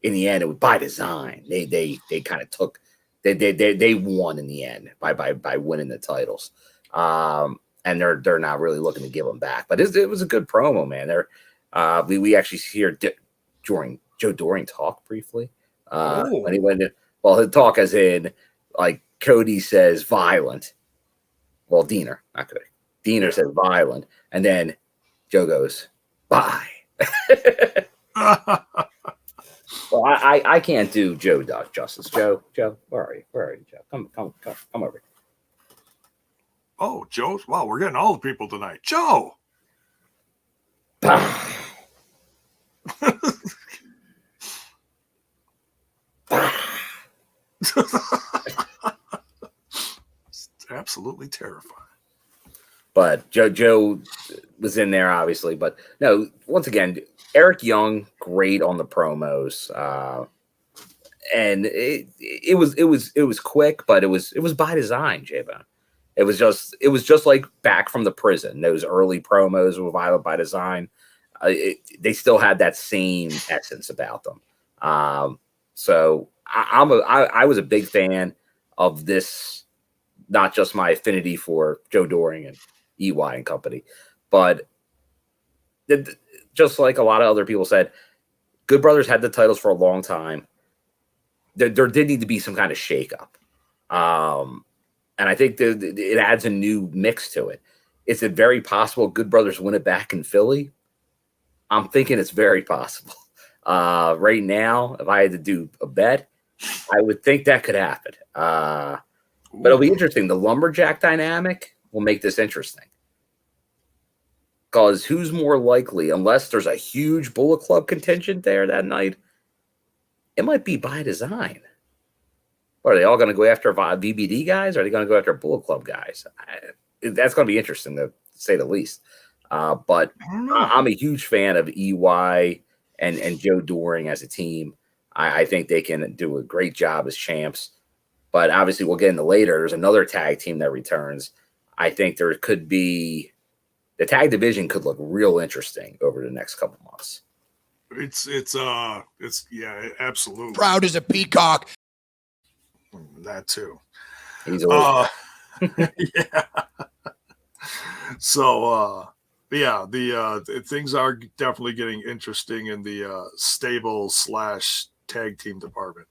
in the end it was by design. They kind of took they won in the end by winning the titles, and they're not really looking to give them back. But it was a good promo, man. We actually hear during Joe Doring talk briefly when he went in. Well, he'll talk as in like Cody says violent. Well, Diener, not Cody. Diener says violent, and then Joe goes bye. Well, I can't do Joe justice. Joe, where are you? Joe? Come over here. Oh, Joe! Wow, we're getting all the people tonight. Joe. Absolutely terrifying. But Joe was in there, obviously. But no, once again, Eric Young, great on the promos, and it was quick, but it was by design, J-Bone. It was just like back from the prison. Those early promos were violent by design. They still had that same essence about them. So I was a big fan of this. Not just my affinity for Joe Doring and EY and company, but just like a lot of other people said, Good Brothers had the titles for a long time. There did need to be some kind of shakeup. And I think it adds a new mix to it. Is it very possible Good Brothers win it back in Philly? I'm thinking it's very possible. Right now, if I had to do a bet, I would think that could happen. But it'll be interesting. The lumberjack dynamic will make this interesting. Because who's more likely, unless there's a huge Bullet Club contingent there that night, it might be by design. Are they all going to go after VBD guys? Or are they going to go after Bullet Club guys? That's going to be interesting, to say the least. But I'm a huge fan of EY and Joe Doring as a team. I think they can do a great job as champs. But obviously, we'll get into later. There's another tag team that returns. I think there could be the tag division could look real interesting over the next couple months. It's yeah, absolutely. Proud as a peacock. That too. He's always yeah. So yeah, the things are definitely getting interesting in the stable / tag team department.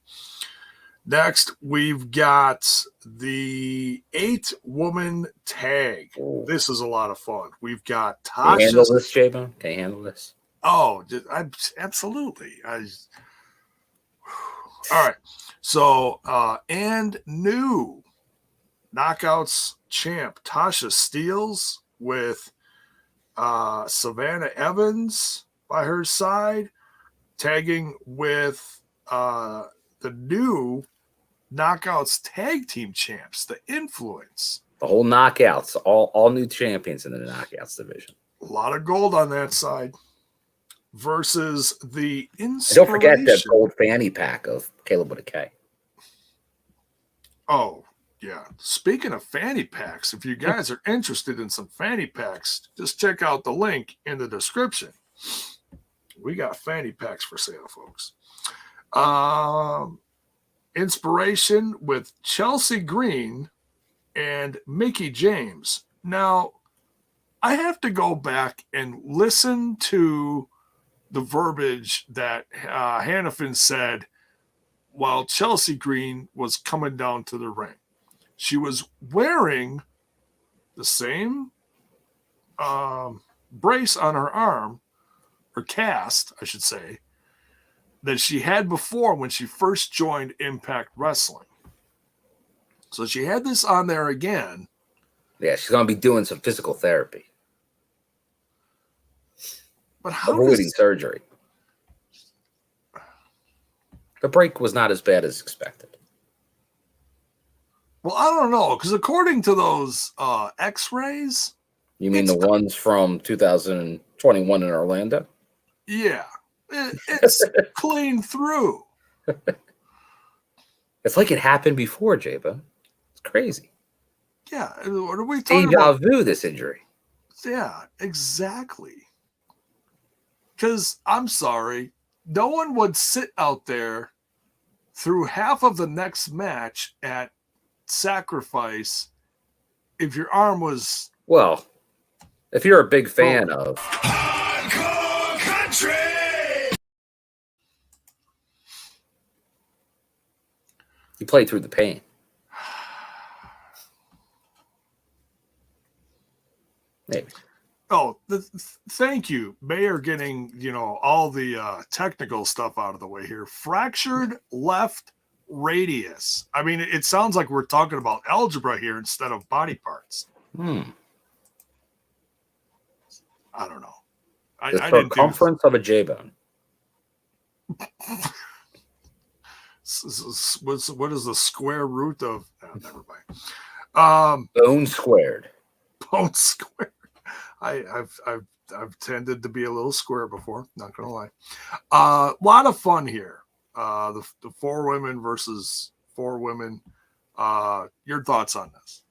Next, we've got the 8-woman tag. Ooh. This is a lot of fun. We've got Tasha. Can you handle this, J-Bone? Can you handle this? Oh, absolutely. All right. So, and new Knockouts champ Tasha Steelz with Savannah Evans by her side, tagging with the new Knockouts tag team champs, the Influence. The whole Knockouts, all new champions in the Knockouts division. A lot of gold on that side. Versus the Inspiration. And don't forget that gold fanny pack of Kaleb with a K. Oh, Yeah. Speaking of fanny packs, if you guys are interested in some fanny packs, just check out the link in the description. We got fanny packs for sale, folks. Inspiration with Chelsea Green and Mickie James. Now, I have to go back and listen to the verbiage that Hannafin said while Chelsea Green was coming down to the ring. She was wearing the same brace on her arm, or cast, I should say, that she had before when she first joined Impact Wrestling. So she had this on there again. Yeah, she's going to be doing some physical therapy. But how avoiding surgery. The break was not as bad as expected. Well, I don't know, because according to those X-rays, you mean the ones from 2021 in Orlando? Yeah, it's clean through. It's like it happened before, Jabo. It's crazy. Yeah, what are we talking Deja about? vu, this injury. Yeah, exactly. Because I'm sorry, no one would sit out there through half of the next match at Sacrifice if your arm was. Well, if you're a big fan of Hardcore Country, you play through the pain. Maybe. Oh, thank you, Mayor, getting all the technical stuff out of the way here. Fractured left radius. I mean, it sounds like we're talking about algebra here instead of body parts. I don't know. The circumference of a J-bone. What is the square root of? Oh, never mind. Bone squared. Bone squared. I've tended to be a little square before. Not gonna lie. A lot of fun here. The 4 women versus 4 women. Your thoughts on this?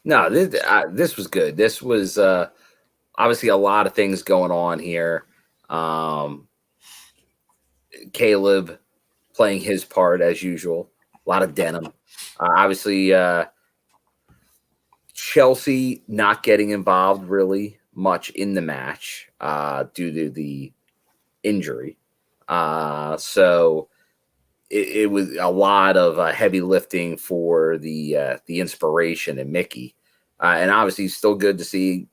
No, this was good. This was obviously a lot of things going on here. Kaleb playing his part as usual. A lot of denim. Obviously, Chelsea not getting involved really much in the match due to the injury. So it was a lot of heavy lifting for the Inspiration and Mickie. And obviously still good to see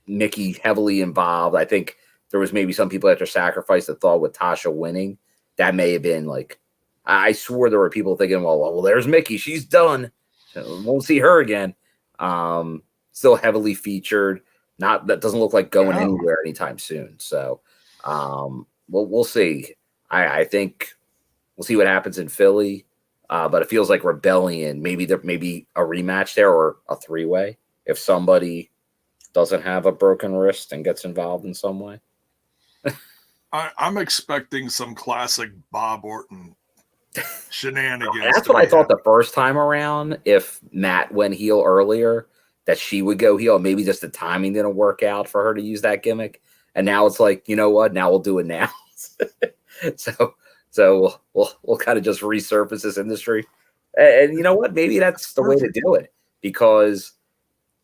Mickie heavily involved. I think there was maybe some people after Sacrifice that thought with Tasha winning, that may have been like, I swore there were people thinking, well, there's Mickie. She's done. So won't see her again. Still heavily featured. That doesn't look like going anywhere anytime soon. So we'll see. I think we'll see what happens in Philly. But it feels like Rebellion. Maybe there may be a rematch there or a 3-way if somebody doesn't have a broken wrist and gets involved in some way. I'm expecting some classic Bob Orton shenanigans. That's what I thought the first time around. If Matt went heel earlier, that she would go heel. Maybe just the timing didn't work out for her to use that gimmick. And now it's like, you know what? Now we'll do it now. So we'll kind of just resurface this industry. And you know what? Maybe that's the way to do it, because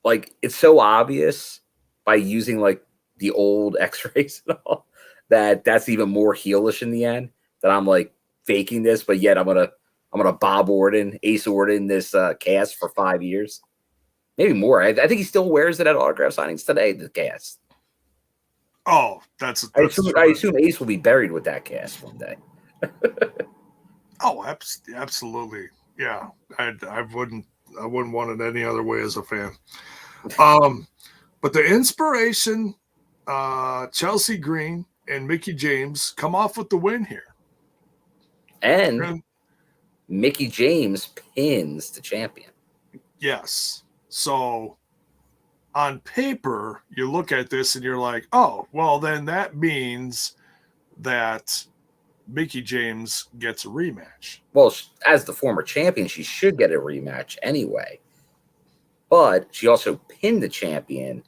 like it's so obvious by using like the old X-rays and all that's even more heelish in the end. That I'm like faking this, but yet I'm gonna Bob Orton, Ace Orton this cast for 5 years, maybe more. I think he still wears it at autograph signings today. The cast. Oh, that's I assume Ace will be buried with that cast one day. Oh, absolutely. Yeah, I wouldn't want it any other way as a fan. But the Inspiration, Chelsea Green and Mickie James come off with the win here. And Mickie James pins the champion. Yes. So on paper, you look at this and you're like, oh, well, then that means that Mickie James gets a rematch. Well, as the former champion, she should get a rematch anyway. But she also pinned the champion.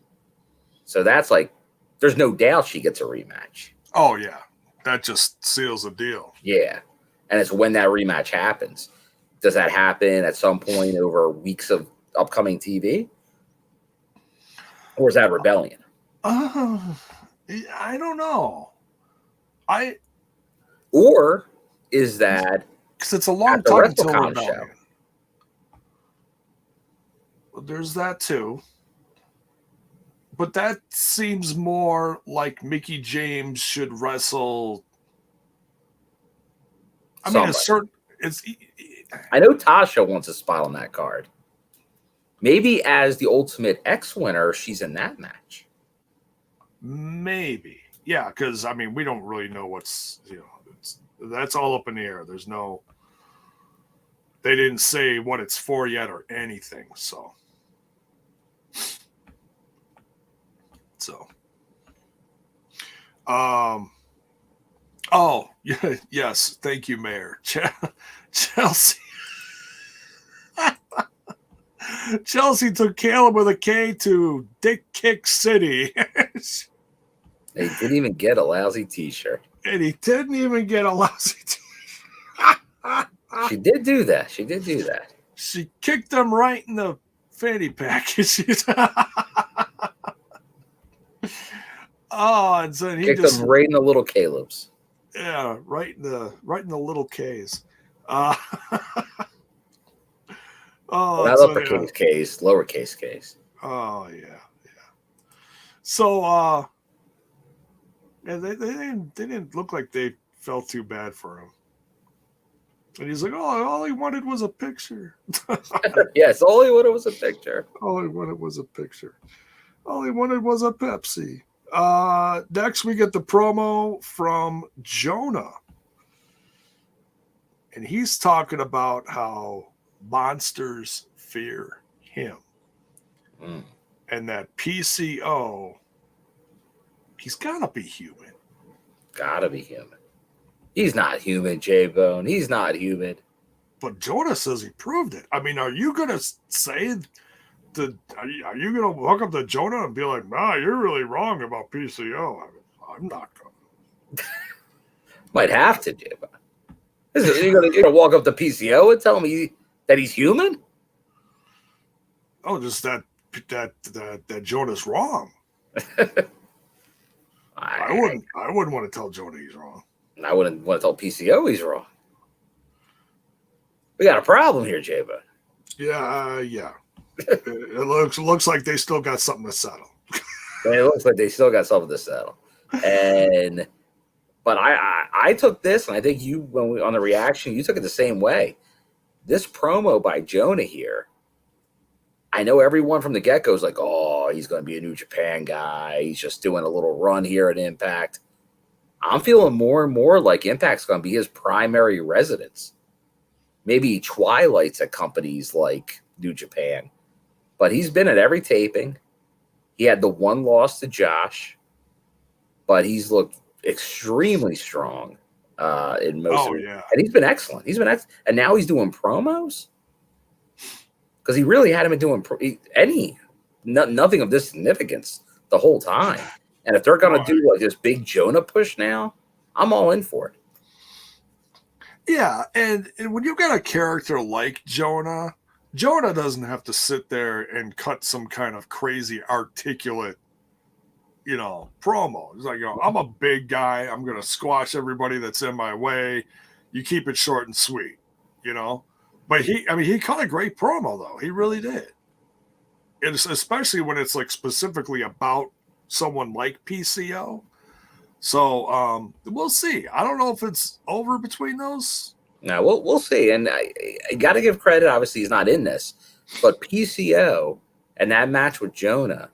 So that's like, there's no doubt she gets a rematch. Oh, yeah. That just seals the deal. Yeah. And it's when that rematch happens. Does that happen at some point over weeks of upcoming TV? Or is that Rebellion? I don't know. Or is that because it's a long time until Rebellion. Well, there's that too. But that seems more like Mickie James should wrestle. I mean, I know Tasha wants a spot on that card. Maybe as the Ultimate X winner, she's in that match. Maybe. Yeah, because, I mean, we don't really know what's, that's all up in the air. There's no, they didn't say what it's for yet or anything. So, oh, yeah, yes. Thank you, Mayor. Chelsea. Chelsea took Kaleb with a K to Dick Kick City. They didn't even get a lousy t-shirt. And he didn't even get a lousy t-shirt. She did do that. She kicked him right in the fanny pack. Oh, and so he kicked just him right in the little Kalebs. Yeah, right in the little K's. Not uppercase K's, lowercase K's. Oh yeah. So yeah, they didn't look like they felt too bad for him. And he's like, oh, all he wanted was a picture. Yes, all he wanted was a picture. All he wanted was a picture. All he wanted was a Pepsi. Next, we get the promo from Jonah. And he's talking about how monsters fear him. And that PCO, he's got to be human. Gotta be human. He's not human, J-Bone. He's not human. But Jonah says he proved it. I mean, are you going to say... Are you going to walk up to Jonah and be like, nah, you're really wrong about PCO? I'm not going to. Might have to, J-Bone. You're going to walk up to PCO and tell me that he's human? Oh, just that Jonah's wrong. I wouldn't want to tell Jonah he's wrong. I wouldn't want to tell PCO he's wrong. We got a problem here, J-Bone. Yeah. It looks like they still got something to settle. It looks like they still got something to settle. But I took this, and I think you, on the reaction, you took it the same way. This promo by Jonah here, I know everyone from the get-go is like, oh, he's going to be a New Japan guy. He's just doing a little run here at Impact. I'm feeling more and more like Impact's going to be his primary residence. Maybe Twilight's at companies like New Japan. But he's been at every taping. He had the one loss to Josh. But he's looked extremely strong in most of it. Yeah. And he's been excellent. And now he's doing promos? Because he really hadn't been doing nothing of this significance the whole time. And if they're going to do like this big Jonah push now, I'm all in for it. Yeah, and when you've got a character like Jonah doesn't have to sit there and cut some kind of crazy articulate, promo. He's like, I'm a big guy. I'm going to squash everybody that's in my way. You keep it short and sweet, But he cut a great promo, though. He really did. And especially when it's like specifically about someone like PCO. So we'll see. I don't know if it's over between those. No, we'll see. And I got to give credit. Obviously, he's not in this. But PCO and that match with Jonah,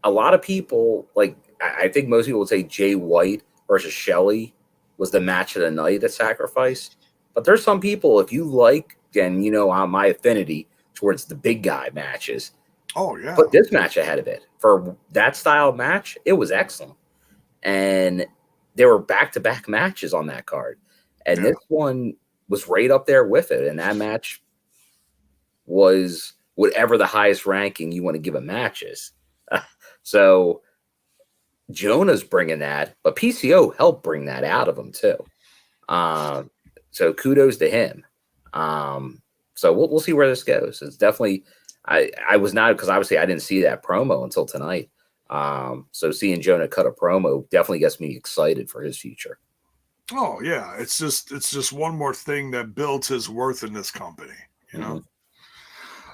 a lot of people, like I think most people would say Jay White versus Shelley was the match of the night at Sacrifice. But there's some people, if you like, and my affinity towards the big guy matches. Oh, yeah. Put this match ahead of it. For that style of match, it was excellent. And there were back-to-back matches on that card. And this one was right up there with it. And that match was whatever the highest ranking you want to give a match is. So Jonah's bringing that, but PCO helped bring that out of him too. So kudos to him. So we'll see where this goes. It's definitely, I was not, because obviously I didn't see that promo until tonight. So seeing Jonah cut a promo definitely gets me excited for his future. Oh yeah, it's just one more thing that builds his worth in this company, you know. Mm-hmm.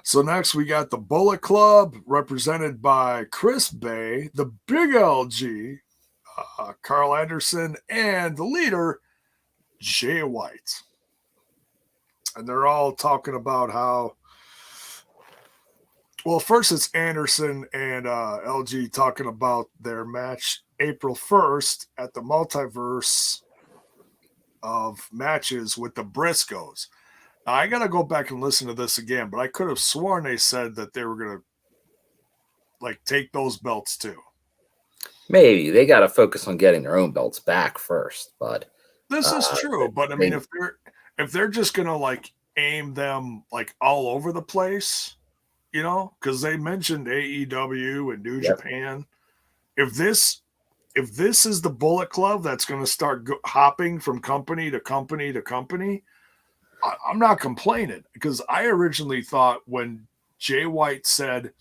So next we got the Bullet Club, represented by Chris Bay, the Big LG, Carl Anderson, and the leader, Jay White. And they're all talking about how, well, first it's Anderson and LG talking about their match April 1st at the Multiverse of matches with the Briscoes. Now, I got to go back and listen to this again, but I could have sworn they said that they were going to like take those belts too. Maybe they got to focus on getting their own belts back first, but this is true. But I mean, if they're just going to like aim them like all over the place, you know, because they mentioned AEW and New Japan. If this is the Bullet Club that's going to start hopping from company to company to company, I'm not complaining, because I originally thought when Jay White said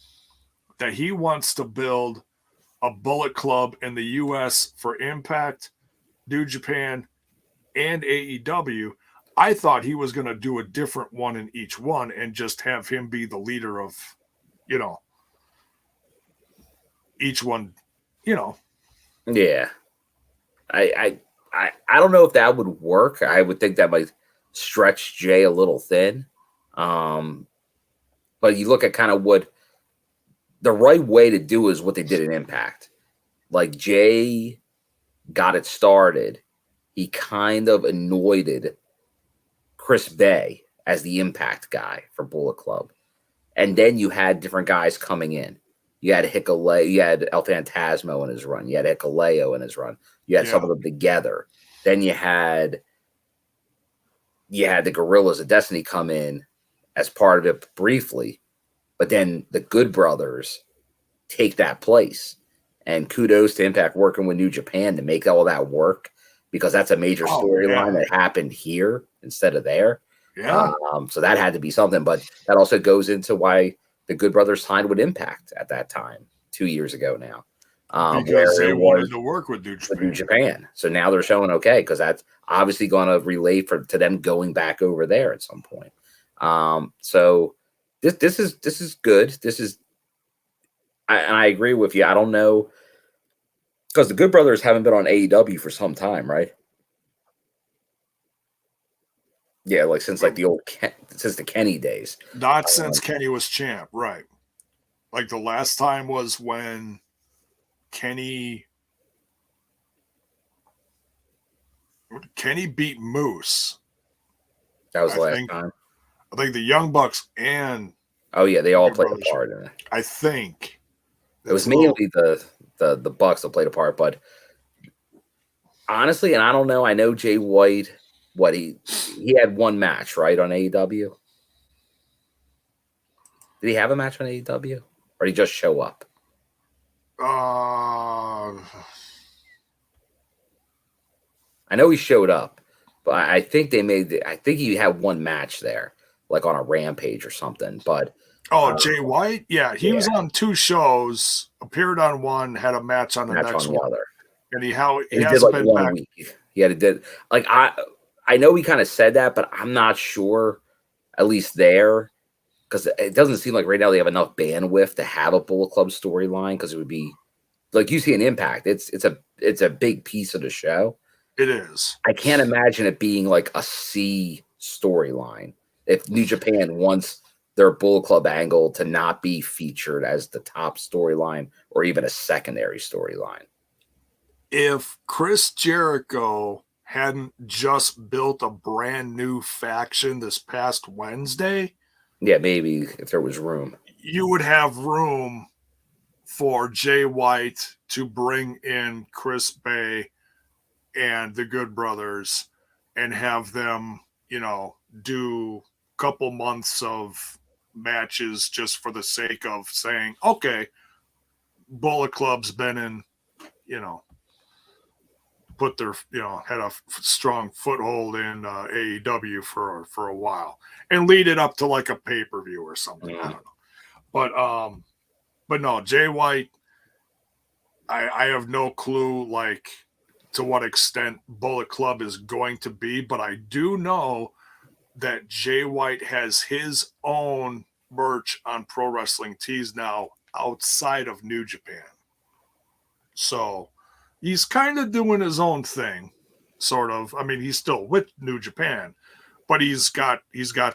that he wants to build a Bullet Club in the U.S. for Impact, New Japan, and AEW, I thought he was going to do a different one in each one and just have him be the leader of, you know, each one, you know. Yeah. I don't know if that would work. I would think that might stretch Jay a little thin. But you look at kind of what the right way to do is what they did in Impact. Like Jay got it started. He kind of anointed Chris Bay as the Impact guy for Bullet Club. And then you had different guys coming in. You had Hikuleo, you had El Phantasmo in his run. You had Hikuleo in his run. You had some of them together. Then you had the Gorillas of Destiny come in as part of it briefly, but then the Good Brothers take that place. And kudos to Impact working with New Japan to make all that work, because that's a major storyline that happened here instead of there. Yeah. So that had to be something, but that also goes into why the Good Brothers signed with Impact at that time, 2 years ago now. Because they wanted to work with New Japan. So now they're showing okay, because that's obviously going to relate to them going back over there at some point. So this is good. This is, I agree with you. I don't know, because the Good Brothers haven't been on AEW for some time, right? Yeah, like since like since the Kenny days. Not since Kenny was champ, right? Like the last time was when Kenny beat Moose. That was the last time. I think the Young Bucks and they all played a part in it. I think it was mainly the Bucks that played a part, but honestly, and I don't know. I know Jay White. What he had one match, right, on AEW? Did he have a match on AEW, or did he just show up? I know he showed up, but I think I think he had one match there, like on a Rampage or something. But Jay White, he was on two shows, appeared on one, had a match on the next one, other, and he did like one week. He had to did like I know he kind of said that, but I'm not sure, at least there, because it doesn't seem like right now they have enough bandwidth to have a Bullet Club storyline, because it would be like you see an Impact. It's a big piece of the show. It is. I can't imagine it being like a C storyline if New Japan wants their Bullet Club angle to not be featured as the top storyline or even a secondary storyline. If Chris Jericho hadn't just built a brand new faction this past Wednesday, maybe if there was room, you would have room for Jay White to bring in Chris Bay and the Good Brothers and have them, do a couple months of matches just for the sake of saying, okay, Bullet Club's been in, put their, had a strong foothold in AEW for a while and lead it up to like a pay-per-view or something. I don't know. But no, Jay White, I have no clue, like, to what extent Bullet Club is going to be, but I do know that Jay White has his own merch on Pro Wrestling Tees now outside of New Japan. So he's kind of doing his own thing, sort of. I mean, he's still with New Japan, but he's got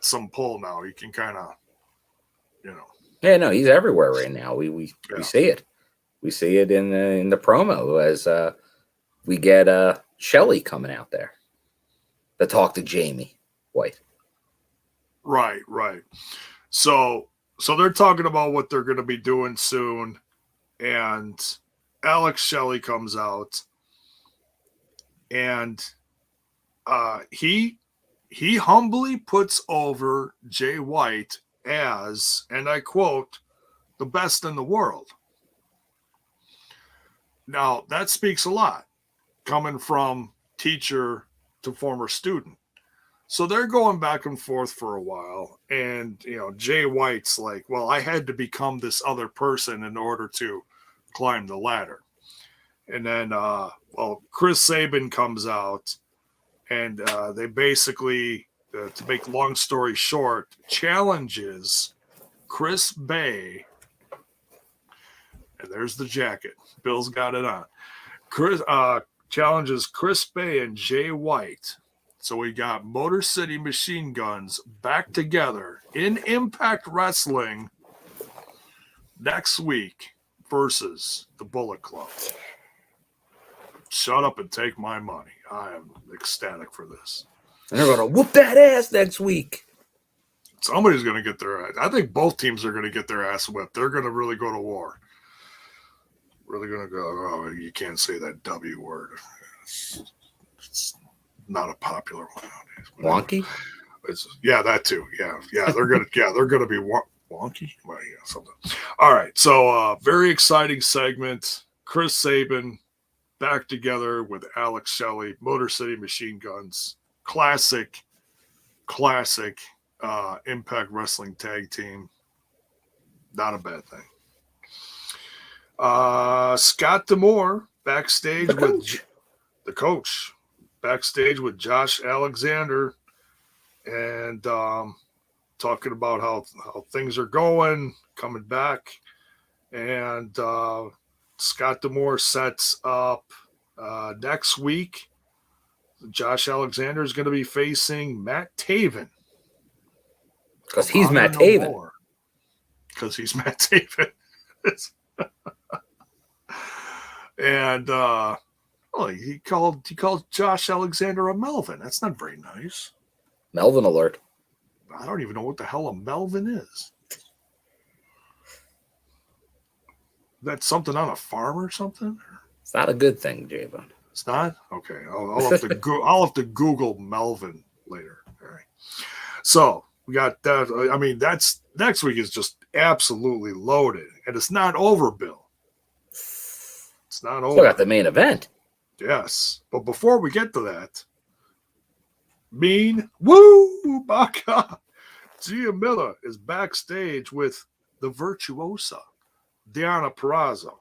some pull now. He can kind of, Yeah, no, he's everywhere right now. We see it. We see it in the promo as we get Shelly coming out there to talk to Jamie White. Right. So they're talking about what they're going to be doing soon, and Alex Shelley comes out, and he humbly puts over Jay White as, and I quote, the best in the world. Now, that speaks a lot, coming from teacher to former student. So they're going back and forth for a while. And, Jay White's like, well, I had to become this other person in order to climb the ladder. And then, Chris Saban comes out, and they basically, to make long story short, challenges Chris Bay. And there's the jacket. Bill's got it on. Chris challenges Chris Bay and Jay White. So we got Motor City Machine Guns back together in Impact Wrestling next week versus the Bullet Club. Shut up and take my money. I am ecstatic for this. And they're going to whoop that ass next week. Somebody's going to get their ass. I think both teams are going to get their ass whipped. They're going to really go to war. Really going to go, oh, you can't say that W word. It's not a popular one nowadays. Wonky? Yeah, that too. Yeah. They're gonna be wonky. Well, yeah, something. All right. So very exciting segment. Chris Saban back together with Alex Shelley, Motor City Machine Guns. Classic Impact Wrestling tag team. Not a bad thing. Scott D'Amore backstage with the coach. Backstage with Josh Alexander, and talking about how things are going, coming back. And Scott D'Amore sets up next week. Josh Alexander is going to be facing Matt Taven. Because he's Matt Taven. Because he's Matt Taven. And he called Josh Alexander a Melvin. That's not very nice. Melvin alert. I don't even know what the hell a Melvin is. That's something on a farm or something? It's not a good thing, J-Bone. It's not? Okay. I'll have to I'll have to Google Melvin later. All right. So we got that. I mean, that's next week is just absolutely loaded. And it's not over, Bill. It's not over. Still got the main event. Yes. But before we get to that, Baka Gia Miller is backstage with the virtuosa, Deonna Purrazzo.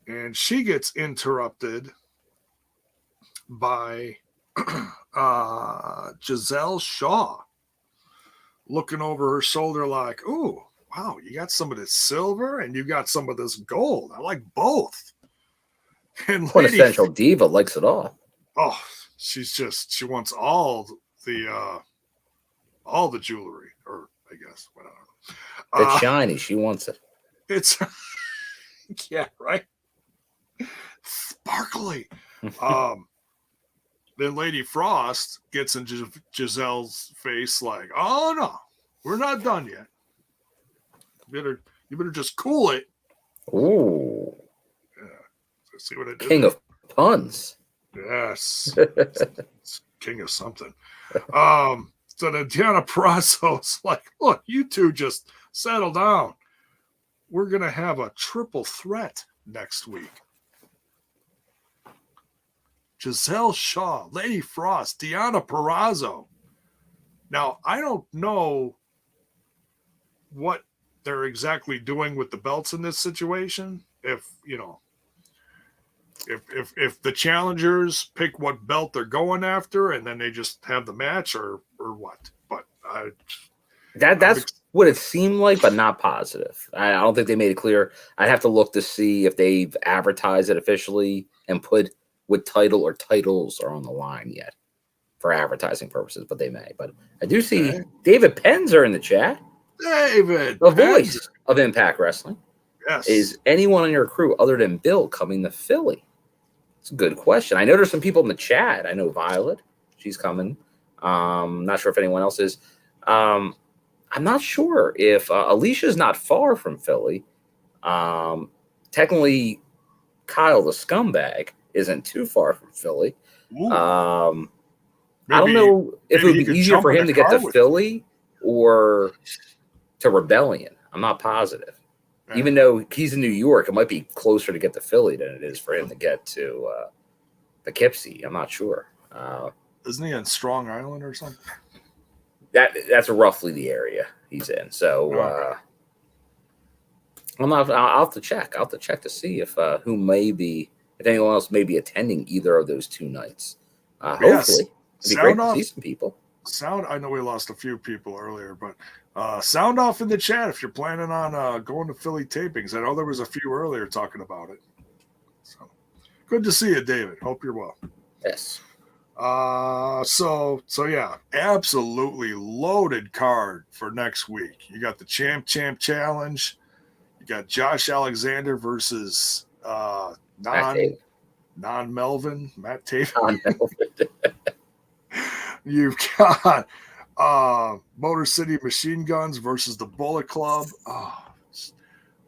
And she gets interrupted by Giselle Shaw looking over her shoulder like, ooh, wow, you got some of this silver and you got some of this gold. I like both. And Quintessential diva likes it all. Oh, she wants all the jewelry, or I guess, whatever. It's shiny. She wants it. It's, yeah, right. Sparkly. Then Lady Frost gets in Giselle's face like, oh no, we're not done yet. You better just cool it. Ooh. Yeah. So see what I did? King of puns. Yes. It's king of something. So then Deonna Purrazzo's like, look, you two just settle down. We're going to have a triple threat next week. Giselle Shaw, Lady Frost, Deonna Purrazzo. Now, I don't know what they're exactly doing with the belts in this situation. If the challengers pick what belt they're going after and then they just have the match or what. But that's what it seemed like, but not positive. I don't think they made it clear. I'd have to look to see if they've advertised it officially and put what title or titles are on the line yet for advertising purposes, but they may. But I do see David Penzer in the chat. David, the voice of Impact Wrestling. Yes. Is anyone on your crew other than Bill coming to Philly? It's a good question. I know there's some people in the chat. I know Violet. She's coming. Not sure if anyone else is. I'm not sure if Alicia's not far from Philly. Technically, Kyle the Scumbag isn't too far from Philly. I don't know if it would be easier for him to get to Philly or to Rebellion. I'm not positive. Yeah. Even though he's in New York, it might be closer to get to Philly than it is for him to get to Poughkeepsie. I'm not sure. Isn't he on Strong Island or something? That's roughly the area he's in. So I'll have to check. I'll have to check to see if if anyone else may be attending either of those two nights. Hopefully, it'd be great to see some people. I know we lost a few people earlier, but sound off in the chat if you're planning on going to Philly tapings. I know there was a few earlier talking about it. So good to see you, David. Hope you're well. Yes. So yeah, absolutely loaded card for next week. You got the Champ Challenge. You got Josh Alexander versus non-Melvin, Matt Taven. You've got Motor City Machine Guns versus the Bullet Club.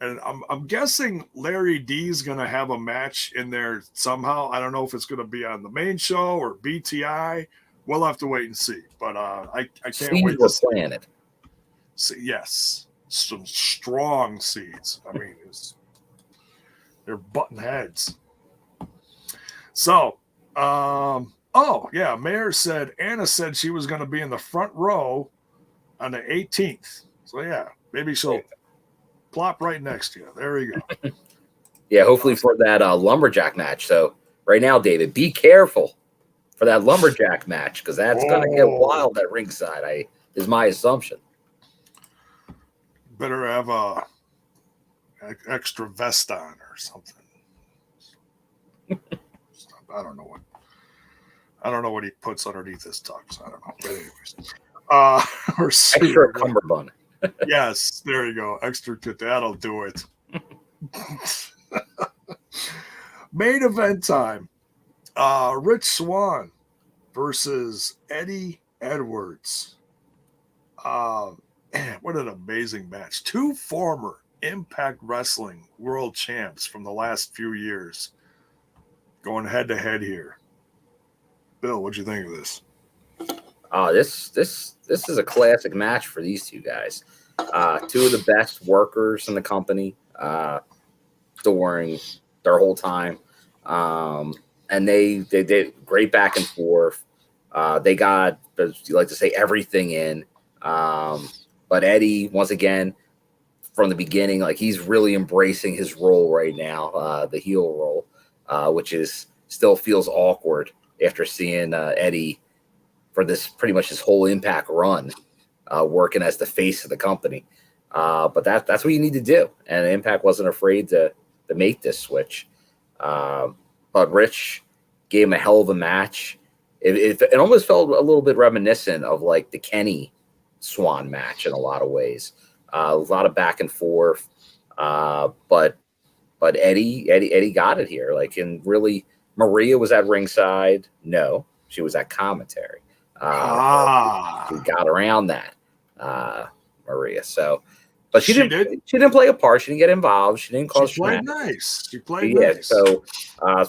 And I'm guessing Larry D's going to have a match in there somehow. I don't know if it's going to be on the main show or BTI. We'll have to wait and see. But I can't wait to see it. Yes, some strong seeds. I mean, they're button heads. So, Anna said she was going to be in the front row on the 18th. So, yeah, maybe she'll plop right next to you. There we go. Yeah, hopefully for that lumberjack match. So, right now, David, be careful for that lumberjack match because that's going to get wild at ringside, is my assumption. Better have a extra vest on or something. I don't know what he puts underneath his tux. I don't know. But anyways, or extra cummerbund. Yes, there you go. Extra kit. That'll do it. Main event time. Rich Swann versus Eddie Edwards. Man, what an amazing match. Two former Impact Wrestling world champs from the last few years going head to head here. Bill, what'd you think of this? This is a classic match for these two guys. Two of the best workers in the company during their whole time. And they did great back and forth. They got, as you like to say, everything in. But Eddie, once again, from the beginning, like he's really embracing his role right now, the heel role, which still feels awkward after seeing Eddie for this pretty much his whole Impact run, working as the face of the company. But that's what you need to do. And Impact wasn't afraid to make this switch. But Rich gave him a hell of a match. It almost felt a little bit reminiscent of like the Kenny Swan match in a lot of ways. A lot of back and forth. But Eddie got it here. Like, and really, Maria was at ringside. No, she was at commentary. She got around that, Maria. So But she didn't play a part. She didn't get involved. She didn't cause. She played nice. She played yeah, nice. So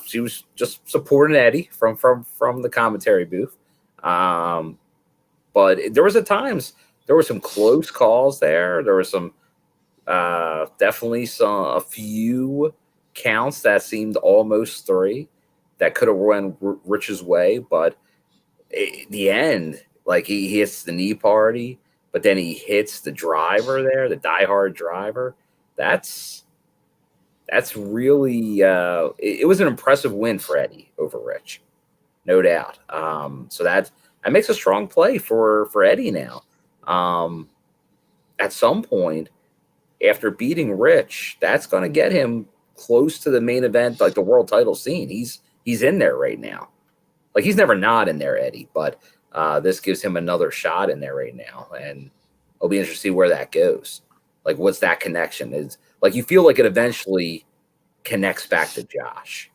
she was just supporting Eddie from the commentary booth. But there was there were some close calls there. There was some definitely a few counts that seemed almost 3 that could have went Rich's way, but the end, like he hits the knee party, but then he hits the driver there, the diehard driver. That's really it was an impressive win for Eddie over Rich, no doubt. So that makes a strong play for Eddie now. At some point after beating Rich, that's going to get him close to the main event, like the world title scene. He's in there right now. Like he's never not in there, Eddie, but this gives him another shot in there right now, and it'll be interesting to see where that goes. Like, what's that connection? Is like you feel like it eventually connects back to Josh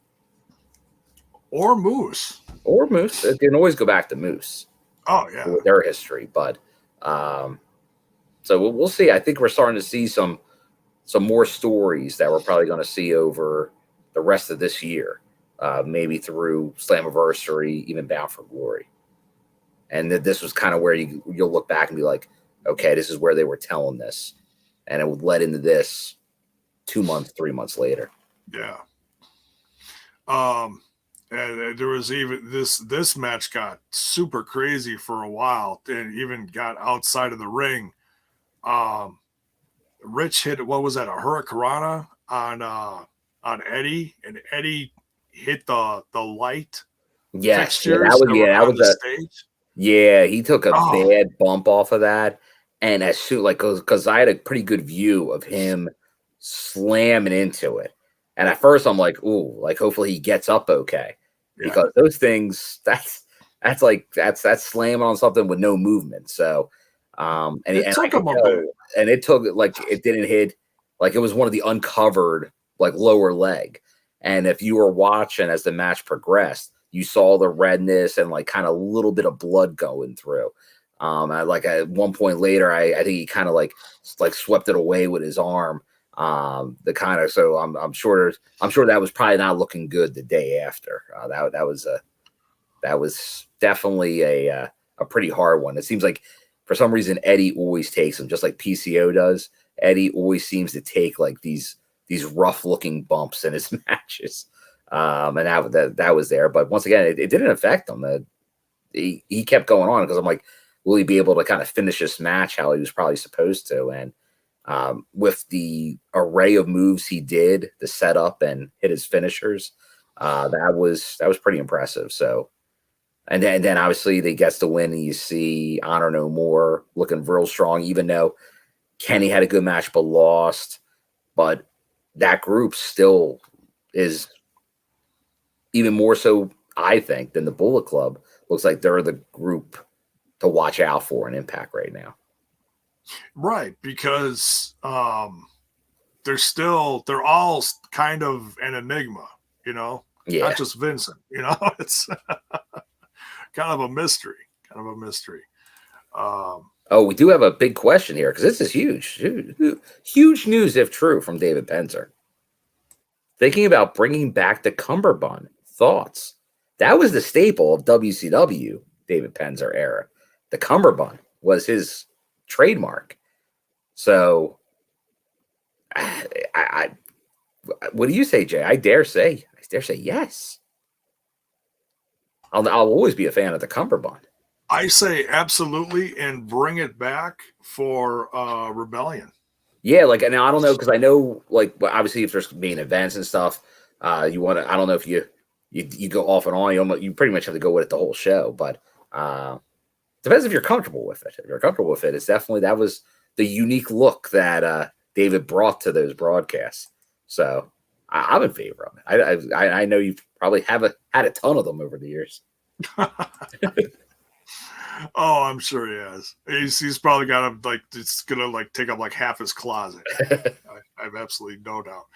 or Moose. It can always go back to Moose. Oh yeah, with their history, but so we'll see. I think we're starting to see some more stories that we're probably going to see over the rest of this year. Maybe through Slammiversary, even Bound for Glory. And this was kind of where you'll look back and be like, okay, this is where they were telling this. And it would lead into this 2 months, 3 months later. Yeah. And there was even this match got super crazy for a while and even got outside of the ring. Rich hit, what was that, a Hurricanrana on Eddie, and Eddie hit the light. Yes, that was a stage. Yeah, he took a bad bump off of that, and as soon because I had a pretty good view of him slamming into it, and at first I'm like, ooh, like hopefully he gets up okay, because those things that's slamming on something with no movement. So, and it took like it didn't hit, like it was one of the uncovered like lower leg. And if you were watching as the match progressed, you saw the redness and like kind of a little bit of blood going through. At one point later, I think he kind of like swept it away with his arm. I'm sure that was probably not looking good the day after. That was definitely a pretty hard one. It seems like for some reason Eddie always takes them, just like PCO does. Eddie always seems to take like these rough looking bumps in his matches. And that was there. But once again, it didn't affect him. He kept going on because I'm like, will he be able to kind of finish this match how he was probably supposed to? And with the array of moves he did, the setup and hit his finishers, that was pretty impressive. So, and then obviously they gets the win, and you see Honor No More looking real strong, even though Kenny had a good match but lost. But that group still is even more so, I think, than the Bullet Club. Looks like they're the group to watch out for in Impact right now. Right, because they're all kind of an enigma, you know? Yeah. Not just Vincent, you know? It's kind of a mystery. We do have a big question here because this is huge. Huge news, if true, from David Penzer. Thinking about bringing back the cummerbund. Thoughts? That was the staple of WCW David Penzer era. The cummerbund was his trademark. So, I what do you say, Jay? I dare say yes. I'll always be a fan of the cummerbund. I say absolutely, and bring it back for Rebellion. Yeah, like, and I don't know, because I know, like, obviously if there's main events and stuff, you want to. I don't know if you go off and on. You pretty much have to go with it the whole show, but depends if you're comfortable with it. If you're comfortable with it, it's definitely, that was the unique look that David brought to those broadcasts. So I'm in favor of it. I know you probably had a ton of them over the years. Oh, I'm sure he has. He's probably got him, like, it's gonna like take up like half his closet. I have absolutely no doubt.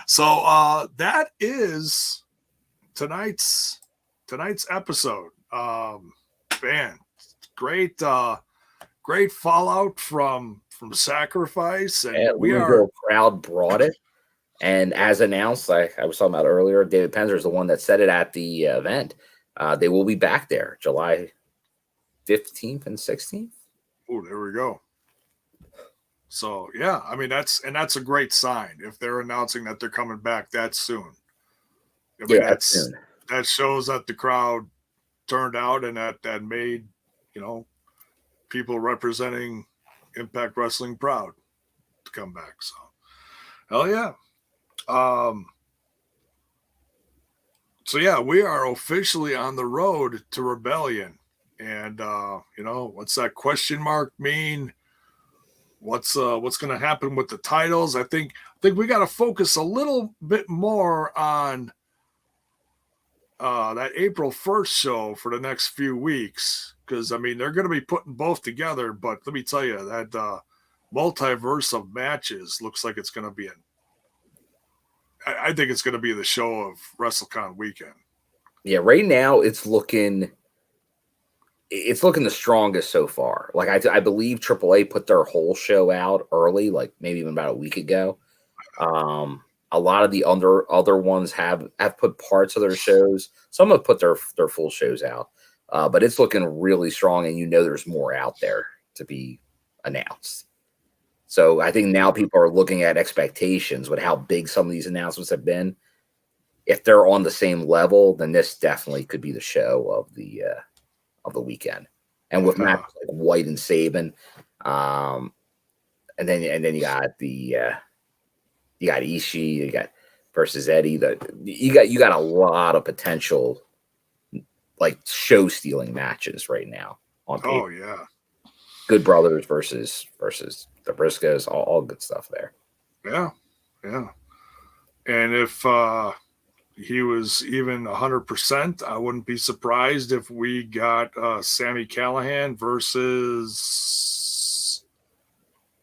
So that is tonight's episode. Man, great fallout from from Sacrifice, and Yeah, we are. Louisville crowd brought it. And as announced, like I was talking about earlier, David Penzer is the one that said it at the event. They will be back there July 15th and 16th. Oh, there we go. So, yeah, I mean, that's a great sign if they're announcing that they're coming back that soon. I mean, That's soon. That shows that the crowd turned out and that made, people representing Impact Wrestling proud to come back. So, hell yeah. So yeah, we are officially on the road to Rebellion. And what's that question mark mean? What's going to happen with the titles? I think we got to focus a little bit more on that April 1st show for the next few weeks, because I mean they're going to be putting both together. But let me tell you that multiverse of matches looks like it's going to be I think it's going to be the show of WrestleCon weekend. Yeah, right now it's looking the strongest so far. Like I believe AAA put their whole show out early, like maybe even about a week ago. A lot of the other ones have put parts of their shows. Some have put their full shows out, but it's looking really strong, and there's more out there to be announced. So I think now people are looking at expectations with how big some of these announcements have been. If they're on the same level, then this definitely could be the show of the weekend. And with matches like White and Saban, and then you got you got Ishii, you got versus Eddie. You got a lot of potential like show stealing matches right now on paper. Oh yeah, Good Brothers versus the Briscoes, all good stuff there. Yeah. And if he was even 100%, I wouldn't be surprised if we got Sami Callihan versus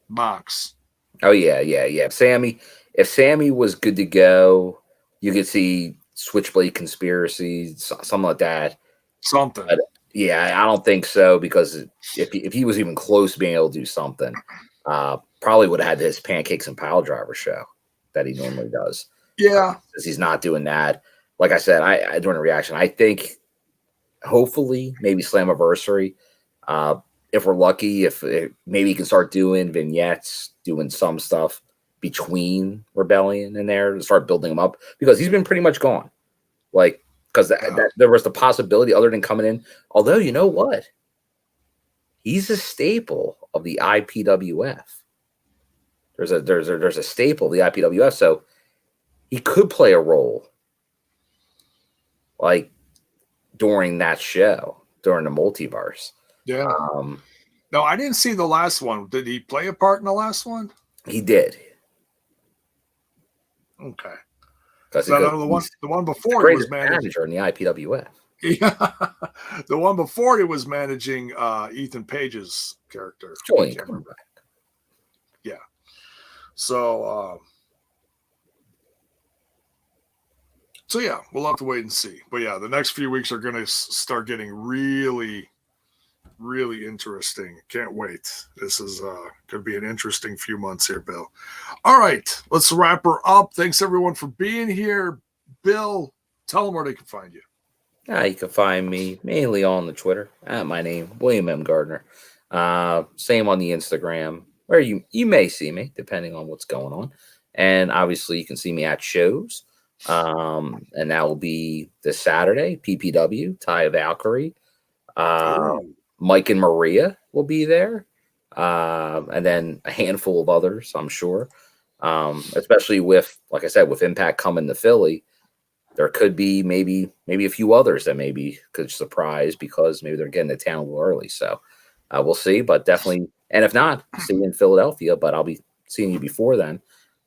Mox. Oh yeah. If Sammy was good to go, you could see Switchblade Conspiracy, something like that. Something. But, yeah, I don't think so, because if he was even close to being able to do something, probably would have had his Pancakes and Pile Driver show that he normally does. Yeah. Because he's not doing that. Like I said, I during the reaction, I think hopefully maybe Slammiversary. If we're lucky, maybe he can start doing vignettes, doing some stuff between Rebellion and there and start building him up, because he's been pretty much gone. Like, because there was the possibility other than coming in. Although, you know what? He's a staple of the IPWF. There's a staple of the IPWF, so he could play a role like during that show, during the multiverse. Yeah. No, I didn't see the last one. Did he play a part in the last one? He did. Okay. The one before he was manager in the IPWF. Yeah, the one before he was managing Ethan Page's character. Yeah. So yeah, we'll have to wait and see. But yeah, the next few weeks are going to start getting really, really interesting. Can't wait. This is could be an interesting few months here, Bill. All right, let's wrap her up. Thanks everyone for being here. Bill, tell them where they can find you. You can find me mainly on the Twitter at my name, William M. Gardner. Same on the Instagram, where you may see me depending on what's going on. And obviously you can see me at shows. And that will be this Saturday, PPW, Ty Valkyrie. Mike and Maria will be there. And then a handful of others, I'm sure. Especially with, like I said, with Impact coming to Philly, there could be maybe a few others that maybe could surprise, because maybe they're getting to town a little early. So we'll see, but definitely. And if not, see you in Philadelphia, but I'll be seeing you before then.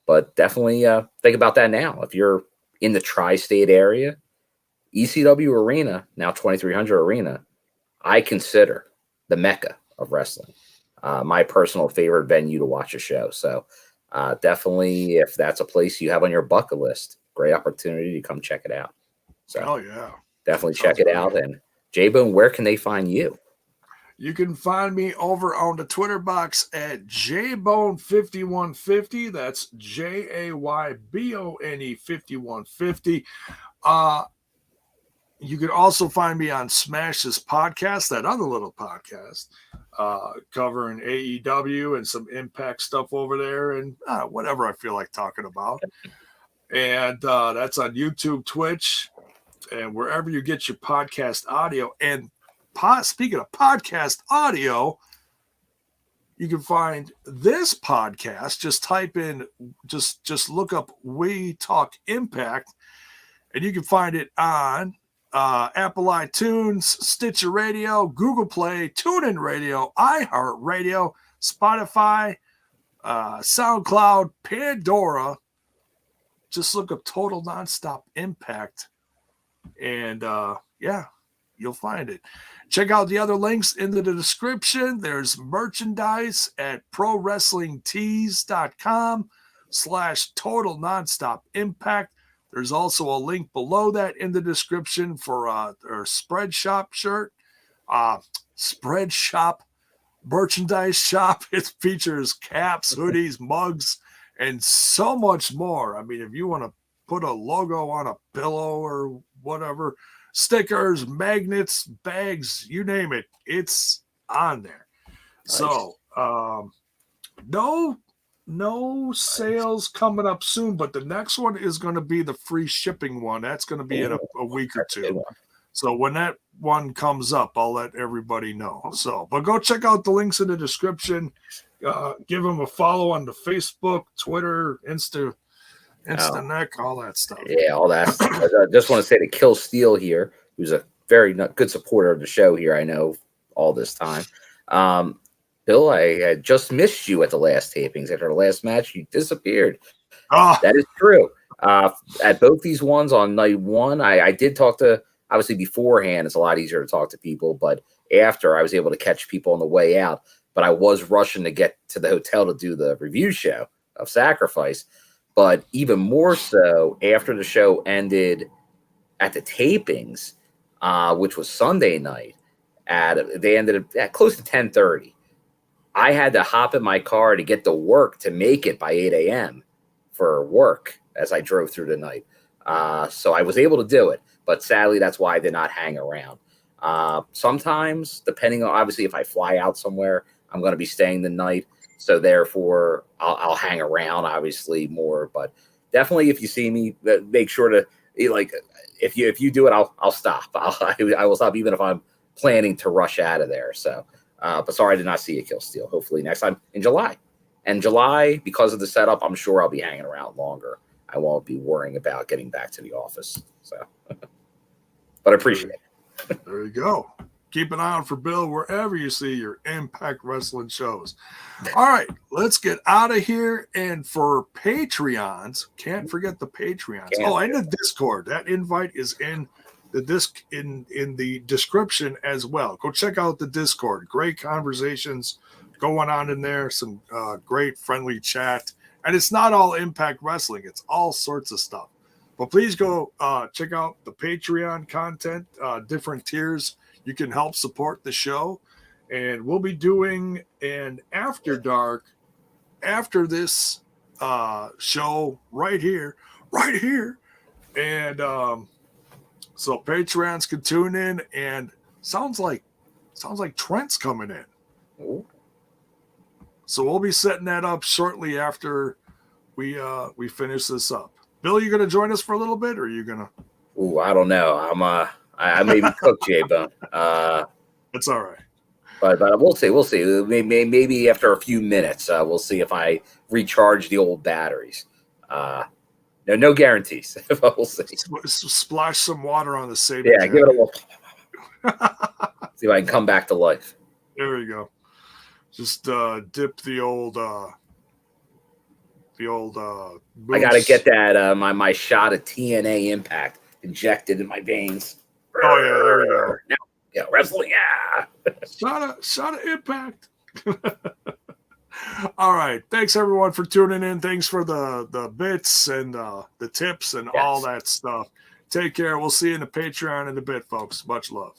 But definitely think about that now. If you're in the tri-state area, ECW Arena, now 2300 Arena, I consider the Mecca of wrestling. My personal favorite venue to watch a show. So definitely, if that's a place you have on your bucket list, great opportunity to come check it out. So yeah, definitely check it out. And J-Bone, where can they find you? You can find me over on the Twitter box at JBone5150. That's JAYBONE 5150. You can also find me on Smash This Podcast, that other little podcast, covering AEW and some Impact stuff over there and whatever I feel like talking about. And that's on YouTube, Twitch, and wherever you get your podcast audio. And speaking of podcast audio, you can find this podcast. Just type in, just look up We Talk Impact, and you can find it on Apple iTunes, Stitcher Radio, Google Play, TuneIn Radio, iHeart Radio, Spotify, SoundCloud, Pandora. Just look up Total Nonstop Impact, and you'll find it. Check out the other links in the description. There's merchandise at prowrestlingtees.com/Total Nonstop Impact. There's also a link below that in the description for our Spread Shop shirt. Spread Shop merchandise shop. It features caps, hoodies, mugs, and so much more. I mean, if you want to put a logo on a pillow or whatever, stickers, magnets, bags, you name it, it's on there. Nice. So, no sales coming up soon, but the next one is going to be the free shipping one. That's going to be in a week or two. So when that one comes up, I'll let everybody know. So, but go check out the links in the description. Give them a follow on the Facebook, Twitter, Instaneck, all that stuff. Yeah, all that stuff. I just want to say to Kill Steel here, who's a very good supporter of the show here, I know, all this time. Bill, I had just missed you at the last tapings. After the last match, you disappeared. That is true. At both these ones on night one, I did talk to, obviously beforehand, it's a lot easier to talk to people, but after I was able to catch people on the way out. But I was rushing to get to the hotel to do the review show of Sacrifice. But even more so, after the show ended at the tapings, which was Sunday night, they ended at close to 10:30. I had to hop in my car to get to work to make it by 8 a.m. for work as I drove through the night. So I was able to do it, but sadly, that's why I did not hang around. Sometimes, depending on, obviously, if I fly out somewhere, I'm going to be staying the night. So therefore, I'll hang around, obviously, more. But definitely, if you see me, make sure to, like, if you do it, I'll stop. I will stop even if I'm planning to rush out of there. So. But sorry I did not see you, Kill Steel. Hopefully next time in July. And July, because of the setup, I'm sure I'll be hanging around longer. I won't be worrying about getting back to the office. So, but I appreciate it. There you go. Keep an eye out for Bill wherever you see your Impact Wrestling shows. All right, let's get out of here. And for Patreons, can't forget the Patreons. And the Discord. That invite is in the disc in the description as well. Go check out the Discord. Great conversations going on in there. Some great friendly chat. And it's not all Impact Wrestling. It's all sorts of stuff. But please go check out the Patreon content, different tiers. You can help support the show. And we'll be doing an After Dark after this show right here. And so Patreons can tune in, and sounds like Trent's coming in. Ooh. So we'll be setting that up shortly after we finish this up. Bill, you gonna join us for a little bit, or are you gonna? Ooh, I don't know. I may be cooked, J-Bone. It's all right. But we'll see. We'll see. Maybe after a few minutes, we'll see if I recharge the old batteries. No guarantees. We'll see. Splash some water on the Saban. Yeah, give it a little. See if I can come back to life. There we go. Just dip the old. I got to get that my shot of TNA Impact injected in my veins. Oh yeah, there we go. Now, yeah, wrestling. Yeah. Shot of Impact. All right. Thanks everyone for tuning in. Thanks for the bits and the tips and all that stuff. Take care. We'll see you in the Patreon in a bit, folks. Much love.